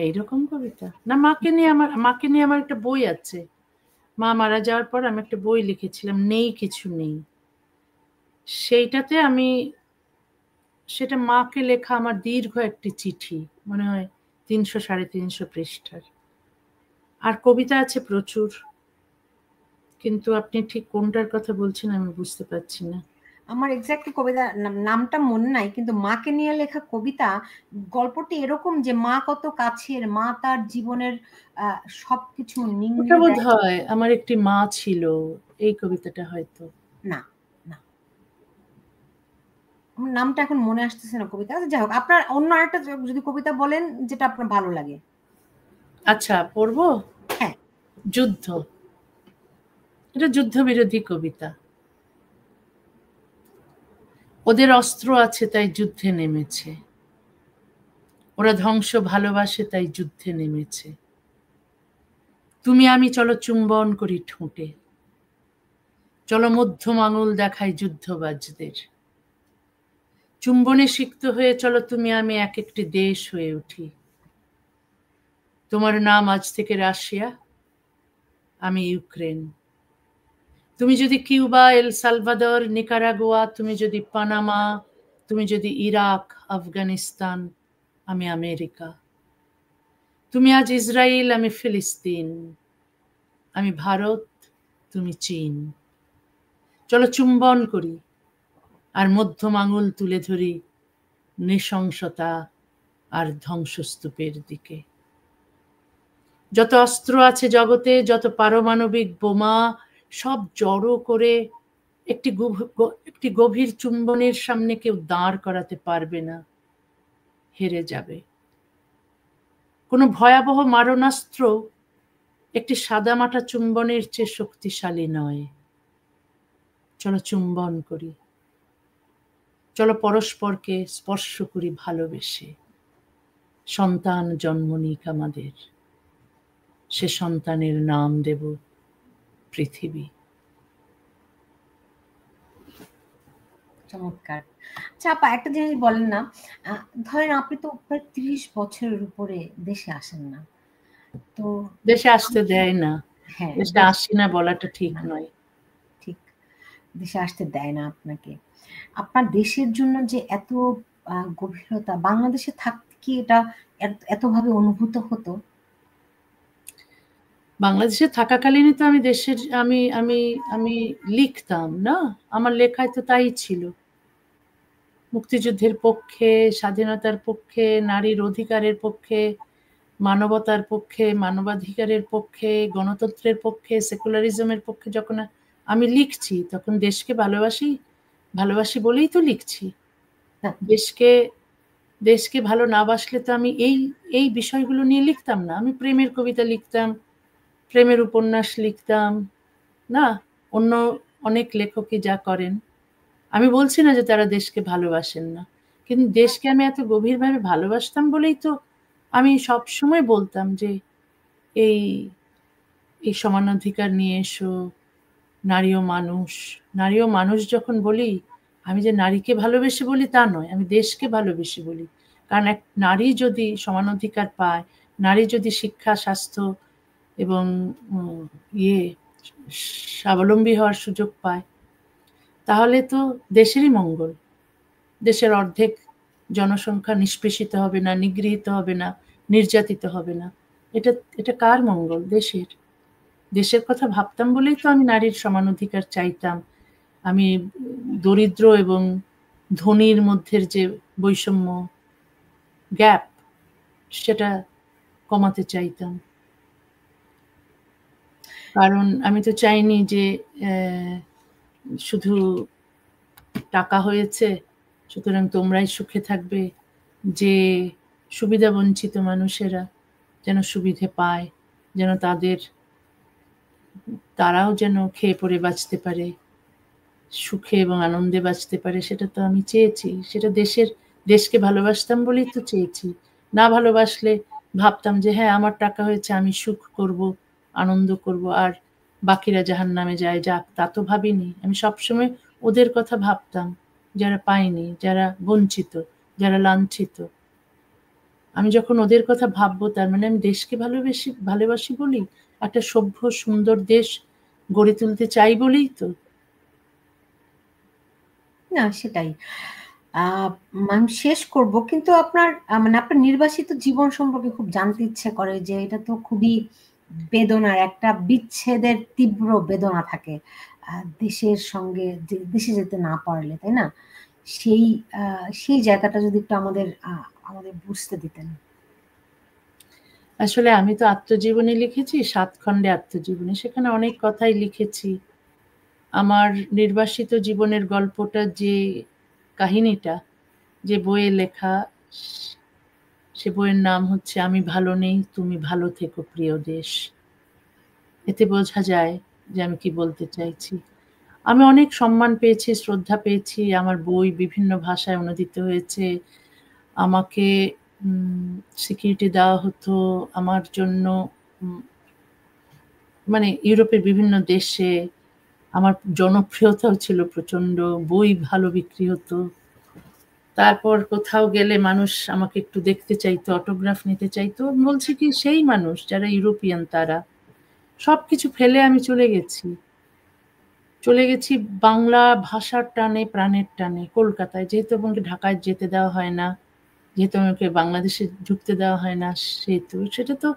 এইরকম কবিতা না, মাকে নিয়ে আমার একটা বই আছে। মা মারা যাওয়ার পর আমি একটা বই লিখেছিলাম, নেই কিছু নেই। সেইটাতে আমি, সেটা মাকে লেখা আমার দীর্ঘ একটি চিঠি, মনে হয় 300-350 পৃষ্ঠার। আর কবিতা আছে প্রচুর, কিন্তু আপনি ঠিক কোনটার কথা বলছেন আমি বুঝতে পারছি না। আমার এক্স্যাক্টলি কবিতা নামটা মনে নাই, কিন্তু মাকে নিয়ে লেখা কবিতা। গল্পটি এরকম যে মা কত কাছের, মা তার জীবনের সবকিছু ওটা নিংড়ে বোধ দেয়। হয় আমার একটি মা ছিল, এই কবিতাটা হয়তো। না, না, আমার নামটা এখন মনে আসতেছে না কবিতা। আচ্ছা, যাই হোক, আপনার অন্য আরেকটা যদি কবিতা বলেন যেটা আপনার ভালো লাগে। আচ্ছা, পড়বো। হ্যাঁ। যুদ্ধ, এটা যুদ্ধ বিরোধী কবিতা। ওদের অস্ত্র আছে তাই যুদ্ধে নেমেছে, ওরা ধ্বংস ভালোবাসে তাই যুদ্ধে নেমেছে। তুমি আমি চলো চুম্বন করি ঠোঁটে, চলো মধ্যম আঙুল দেখাই যুদ্ধবাজদের। চুম্বনে সিক্ত হয়ে চলো তুমি আমি এক একটি দেশ হয়ে উঠি। তোমার নাম আজ থেকে রাশিয়া, আমি ইউক্রেন। তুমি যদি কিউবা, এল সালভাদর, নিকারাগুয়া, তুমি যদি পানামা, তুমি যদি ইরাক, আফগানিস্তান, আমি আমেরিকা। তুমি আজ ইসরায়েল, আমি ফিলিস্তিন, আমি ভারত, তুমি চীন। চলো চুম্বন করি আর মধ্যম আঙুল তুলে ধরি নৃশংসতা আর ধ্বংসস্তূপের দিকে। যত অস্ত্র আছে জগতে, যত পারমাণবিক বোমা, সব জড়ো করে একটি গভীর চুম্বনের সামনে কেউ দাঁড় করাতে পারবে না, হেরে যাবে। কোনো ভয়াবহ মারণাস্ত্র একটি সাদামাটা চুম্বনের চেয়ে শক্তিশালী নয়। চলো চুম্বন করি, চলো পরস্পরকে স্পর্শ করি ভালোবেসে। সন্তান জন্ম নিক আমাদের, সে সন্তানের নাম দেব পৃথিবী। চমৎকার। আচ্ছা আপা, একটা জিনিস বলেন না, ধরেন আপনি তো প্রায় 30 বছরের উপরে দেশে আসেন না, তো দেশে আসতে দেয় না, হ্যাঁ, দেশে আসি না বলাটা ঠিক নয়। ঠিক, দেশে আসতে দেয় না আপনাকে। আপনার দেশের জন্য যে এত গভীরতা, বাংলাদেশে থাকতে কি এটা এতভাবে অনুভূত হতো? বাংলাদেশে থাকাকালীনই তো আমি দেশের, আমি আমি আমি লিখতাম না, আমার লেখায় তো তাই ছিল। মুক্তিযুদ্ধের পক্ষে, স্বাধীনতার পক্ষে, নারীর অধিকারের পক্ষে, মানবতার পক্ষে, মানবাধিকারের পক্ষে, গণতন্ত্রের পক্ষে, সেকুলারিজমের পক্ষে যখন আমি লিখছি, তখন দেশকে ভালোবাসি, ভালোবাসি বলেই তো লিখছি। হ্যাঁ, দেশকে দেশকে ভালো না বাসলে তো আমি এই বিষয়গুলো নিয়ে লিখতাম না। আমি প্রেমের কবিতা লিখতাম, প্রেমের উপন্যাস লিখতাম, না? অন্য অনেক লেখকই যা করেন। আমি বলছি না যে তারা দেশকে ভালোবাসেন না। কিন্তু দেশকে আমি এত গভীরভাবে ভালোবাসতাম বলেই তো আমি সবসময় বলতাম যে এই এই সমানাধিকার নিয়ে এসো, নারী ও মানুষ। নারী ও মানুষ যখন বলি, আমি যে নারীকে ভালোবেসে বলি তা নয়, আমি দেশকে ভালোবেসে বলি। কারণ এক নারী যদি সমানাধিকার পায়, নারী যদি শিক্ষা, স্বাস্থ্য এবং উম ইয়ে স্বাবলম্বী হওয়ার সুযোগ পায়, তাহলে তো দেশেরই মঙ্গল। দেশের অর্ধেক জনসংখ্যা নিষ্পেষিত হবে না, নিগৃহীত হবে না, নির্যাতিত হবে না। এটা এটা কার মঙ্গল? দেশের। দেশের কথা ভাবতাম বলেই তো আমি নারীর সমান অধিকার চাইতাম। আমি দরিদ্র এবং ধনীর মধ্যের যে বৈষম্য, গ্যাপ, সেটা কমাতে চাইতাম। কারণ আমি তো চাইনি যে শুধু টাকা হয়েছে সুতরাং তোমরাই সুখে থাকবে, যে সুবিধা বঞ্চিত মানুষেরা যেন সুবিধে পায়, যেন তারাও যেন খেয়ে পরে বাঁচতে পারে, সুখে এবং আনন্দে বাঁচতে পারে, সেটা তো আমি চেয়েছি। সেটা দেশকে ভালোবাসতাম বলেই তো চেয়েছি। না ভালোবাসলে ভাবতাম যে হ্যাঁ আমার টাকা হয়েছে, আমি সুখ করব, আনন্দ করব, আর বাকিরা জাহান্নামে যায় যাক, তা তো ভাবিনি। আমি সবসময় ওদের কথা ভাবতাম, যারা পায়নি, যারা বঞ্চিত, যারা লাঞ্ছিত। আমি যখন ওদের কথা ভাববো, তার মানে আমি দেশকে ভালোবাসি বলি, একটা সভ্য সুন্দর দেশ গড়ে তুলতে চাই বলেই তো। না, সেটাই। আমি শেষ করব, কিন্তু আপনার মানে আপনার নির্বাসিত জীবন সম্পর্কে খুব জানতে ইচ্ছে করে, যে এটা তো খুবই বেদনার, একটা বিচ্ছেদের তীব্র বেদনা থাকে দেশের সঙ্গে, দেশে যেতে না পারলে, তাই না? সেই সেই জায়গাটা যদি একটু আমাদের বুঝতে দিতেন। আসলে আমি তো আত্মজীবনী লিখেছি, 7 খণ্ডে আত্মজীবনী, সেখানে অনেক কথাই লিখেছি। আমার নির্বাসিত জীবনের গল্পটা, যে কাহিনীটা, যে বইয়ে লেখা, সে বইয়ের নাম হচ্ছে আমি ভালো নেই, তুমি ভালো থেকো প্রিয় দেশ। এতে বোঝা যায় যে আমি কি বলতে চাইছি। আমি অনেক সম্মান পেয়েছি, শ্রদ্ধা পেয়েছি, আমার বই বিভিন্ন ভাষায় অনূদিত হয়েছে। আমাকে সিকিউরিটি দেওয়া হতো আমার জন্য, মানে ইউরোপের বিভিন্ন দেশে আমার জনপ্রিয়তাও ছিল প্রচন্ড, বই ভালো বিক্রি হতো। তারপর কোথাও গেলে মানুষ আমাকে একটু দেখতে চাইতো, অটোগ্রাফ নিতে চাইতো। বলছি কি, সেই মানুষ যারা ইউরোপিয়ান, তারা সবকিছু ফেলে আমি চলে গেছি বাংলা ভাষার টানে, প্রাণের টানে কলকাতায়। যেহেতু আমাকে ঢাকায় যেতে দেওয়া হয় না, যেহেতু আমাকে বাংলাদেশে ঢুকতে দেওয়া হয় না, সেহেতু সেটা তো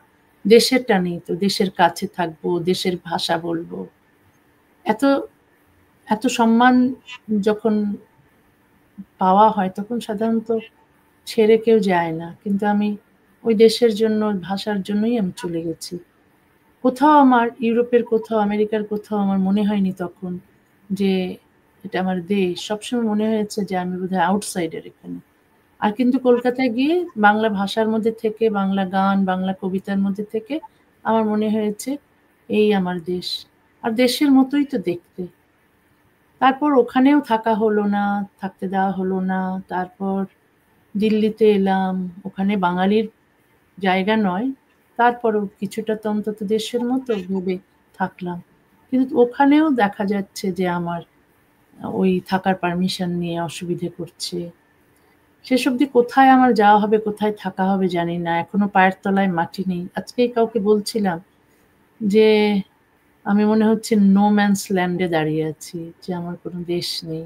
দেশের টানেই তো, দেশের কাছে থাকবো, দেশের ভাষা বলবো। এত এত সম্মান যখন পাওয়া হয় তখন সাধারণত ছেড়ে কেউ যায় না। কিন্তু আমি ওই দেশের জন্য, ভাষার জন্যই আমি চলে গেছি। কোথাও আমার ইউরোপের কোথাও, আমেরিকার কোথাও আমার মনে হয়নি তখন যে এটা আমার দেশ। সবসময় মনে হয়েছে যে আমি বোধহয় আউটসাইডার এখানে। আর কিন্তু কলকাতায় গিয়ে বাংলা ভাষার মধ্যে থেকে, বাংলা গান, বাংলা কবিতার মধ্যে থেকে আমার মনে হয়েছে এই আমার দেশ। আর দেশের মতোই তো দেখতে। তারপর ওখানেও থাকা হলো না, থাকতে দেওয়া হলো না। তারপর দিল্লিতে এলাম, ওখানে বাঙালির জায়গা নয়, তারপরেও কিছুটা তো অন্তত দেশের মতো ভেবে থাকলাম। কিন্তু ওখানেও দেখা যাচ্ছে যে আমার ওই থাকার পারমিশন নিয়ে অসুবিধে করছে। শেষ অবধি কোথায় আমার যাওয়া হবে, কোথায় থাকা হবে জানি না। এখনো পায়ের তলায় মাটি নেই। আজকেই কাউকে বলছিলাম যে আমি মনে হচ্ছে নো ম্যানস ল্যান্ডে দাঁড়িয়ে আছি, যে আমার কোনো দেশ নেই।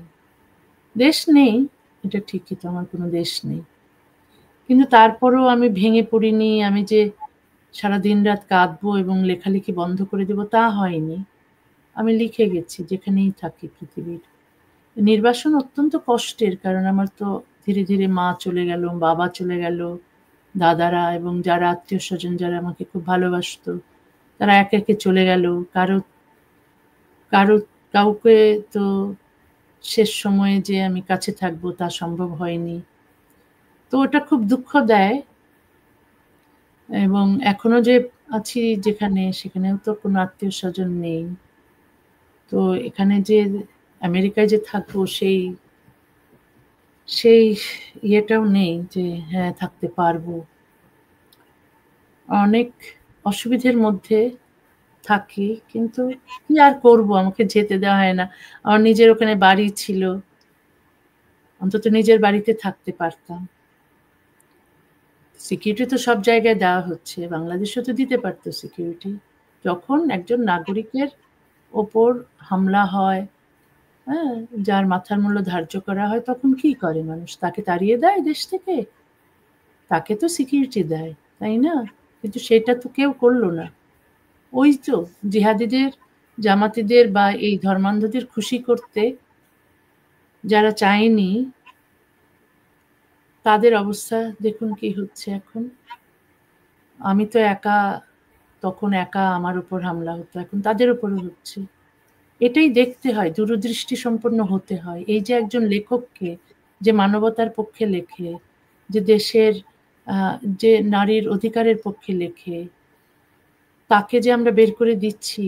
দেশ নেই, এটা ঠিকই তো, আমার কোনো দেশ নেই। কিন্তু তারপরেও আমি ভেঙে পড়িনি। আমি যে সারা দিন-রাত কাঁদবো এবং লেখালেখি বন্ধ করে দেব, তা হয়নি। আমি লিখে গেছি যেখানেই থাকি পৃথিবীর। নির্বাসন অত্যন্ত কষ্টের, কারণ আমার তো ধীরে ধীরে মা চলে গেল, বাবা চলে গেল, দাদারা এবং যারা আত্মীয়স্বজন যারা আমাকে খুব ভালোবাসতো, তারা একে একে চলে গেল। কারো কারো কাউকে তো শেষ সময়ে যে আমি কাছে থাকবো তা সম্ভব হয়নি। তো ওটা খুব দুঃখ দেয়। এবং এখনো যে আছি যেখানে, সেখানেও তো কোনো আত্মীয়স্বজন নেই। তো এখানে যে আমেরিকায় যে থাকবো, সেই সেই ইয়েটাও নেই যে হ্যাঁ থাকতে পারবো। অনেক অসুবিধের মধ্যে থাকি, কিন্তু কি আর করবো, আমাকে যেতে দেওয়া হয় না। আমার নিজের ওখানে বাড়ি ছিল, অন্তত নিজের বাড়িতে থাকতে পারতাম। সিকিউরিটি তো সব জায়গায় দেওয়া হচ্ছে, বাংলাদেশেও তো দিতে পারতো সিকিউরিটি। যখন একজন নাগরিকের ওপর হামলা হয়, হ্যাঁ, যার মাথার মূল্য ধার্য করা হয়, তখন কি করে মানুষ? তাকে তাড়িয়ে দেয় দেশ থেকে? তাকে তো সিকিউরিটি দেয়, তাই না? কিন্তু সেটা তো কেউ করলো না। ওই তো জিহাদিদের, জামাতিদের বা এই ধর্মান্ধদের খুশি করতে যারা চায়নি, তাদের অবস্থা দেখুন কি হচ্ছে এখন। আমি তো একা, তখন একা আমার উপর হামলা হতো, এখন তাদের উপরও হচ্ছে। এটাই দেখতে হয়, দূরদৃষ্টি সম্পন্ন হতে হয়। এই যে একজন লেখককে, যে মানবতার পক্ষে লেখে, যে দেশের যে নারীর অধিকারের পক্ষে লেখে, তাকে যে আমরা বের করে দিচ্ছি,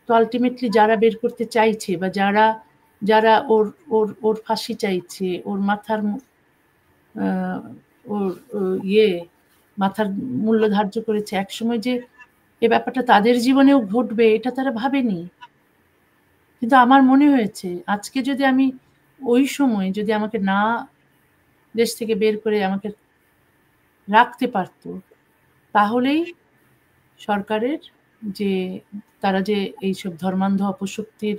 তো আলটিমেটলি যারা বের করতে চাইছে বা যারা যারা ওর ওর ওর ফাঁসি চাইছে, ওর মাথার ওর মাথার মূল্য ধার্য করেছে, একসময় যে এ ব্যাপারটা তাদের জীবনেও ঘটবে এটা তারা ভাবেনি। কিন্তু আমার মনে হয়েছে আজকে যদি আমি ওই সময় যদি আমাকে না দেশ থেকে বের করে আমাকে রাখতে পারতো, তাহলেই সরকারের যে তারা যে এইসব ধর্মান্ধ অপশক্তির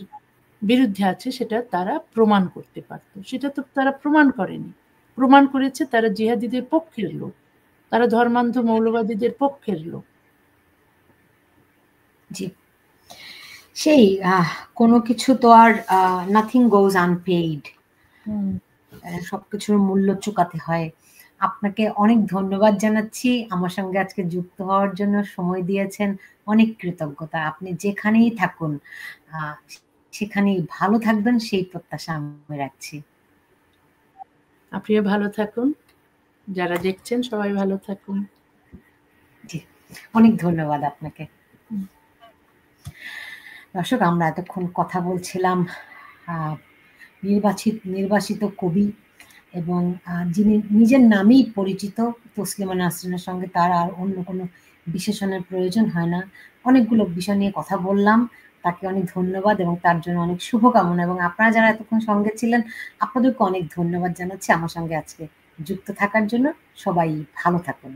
বিরুদ্ধে আছে সেটা তারা প্রমাণ করতে পারত। সেটা তো তারা প্রমাণ করেনি। প্রমাণ করেছে তারা জিহাদিদের পক্ষের লোক, তারা ধর্মান্ধ মৌলবাদীদের পক্ষের লোক। জি, সেই কোনো কিছু তো আর নাথিং গোজ আনপেইড, সবকিছুর মূল্য চুকাতে হয়। আপনাকে অনেক ধন্যবাদ জানাচ্ছি আমার সঙ্গে আজকে যুক্ত হওয়ার জন্য, সময় দিয়েছেন, অনেক কৃতজ্ঞতা। আপনি যেখানেই থাকুন সেখানেই ভালো থাকবেন সেই প্রত্যাশা আমি রাখছি। আপনিও ভালো থাকুন, যারা দেখছেন সবাই ভালো থাকুন। জি, অনেক ধন্যবাদ আপনাকে। দর্শক, আমরা এতক্ষণ কথা বলছিলাম নির্বাসিত কবি এবং যিনি নিজের নামেই পরিচিত তসলিমা নাসরিনের সঙ্গে তার আর অন্য কোনো বিশেষণের প্রয়োজন হয় না। অনেকগুলো বিষয় নিয়ে কথা বললাম, তাকে অনেক ধন্যবাদ এবং তার জন্য অনেক শুভকামনা। এবং আপনারা যারা এতক্ষণ সঙ্গে ছিলেন আপনাদেরকে অনেক ধন্যবাদ জানাচ্ছি আমার সঙ্গে আজকে যুক্ত থাকার জন্য। সবাই ভালো থাকুন।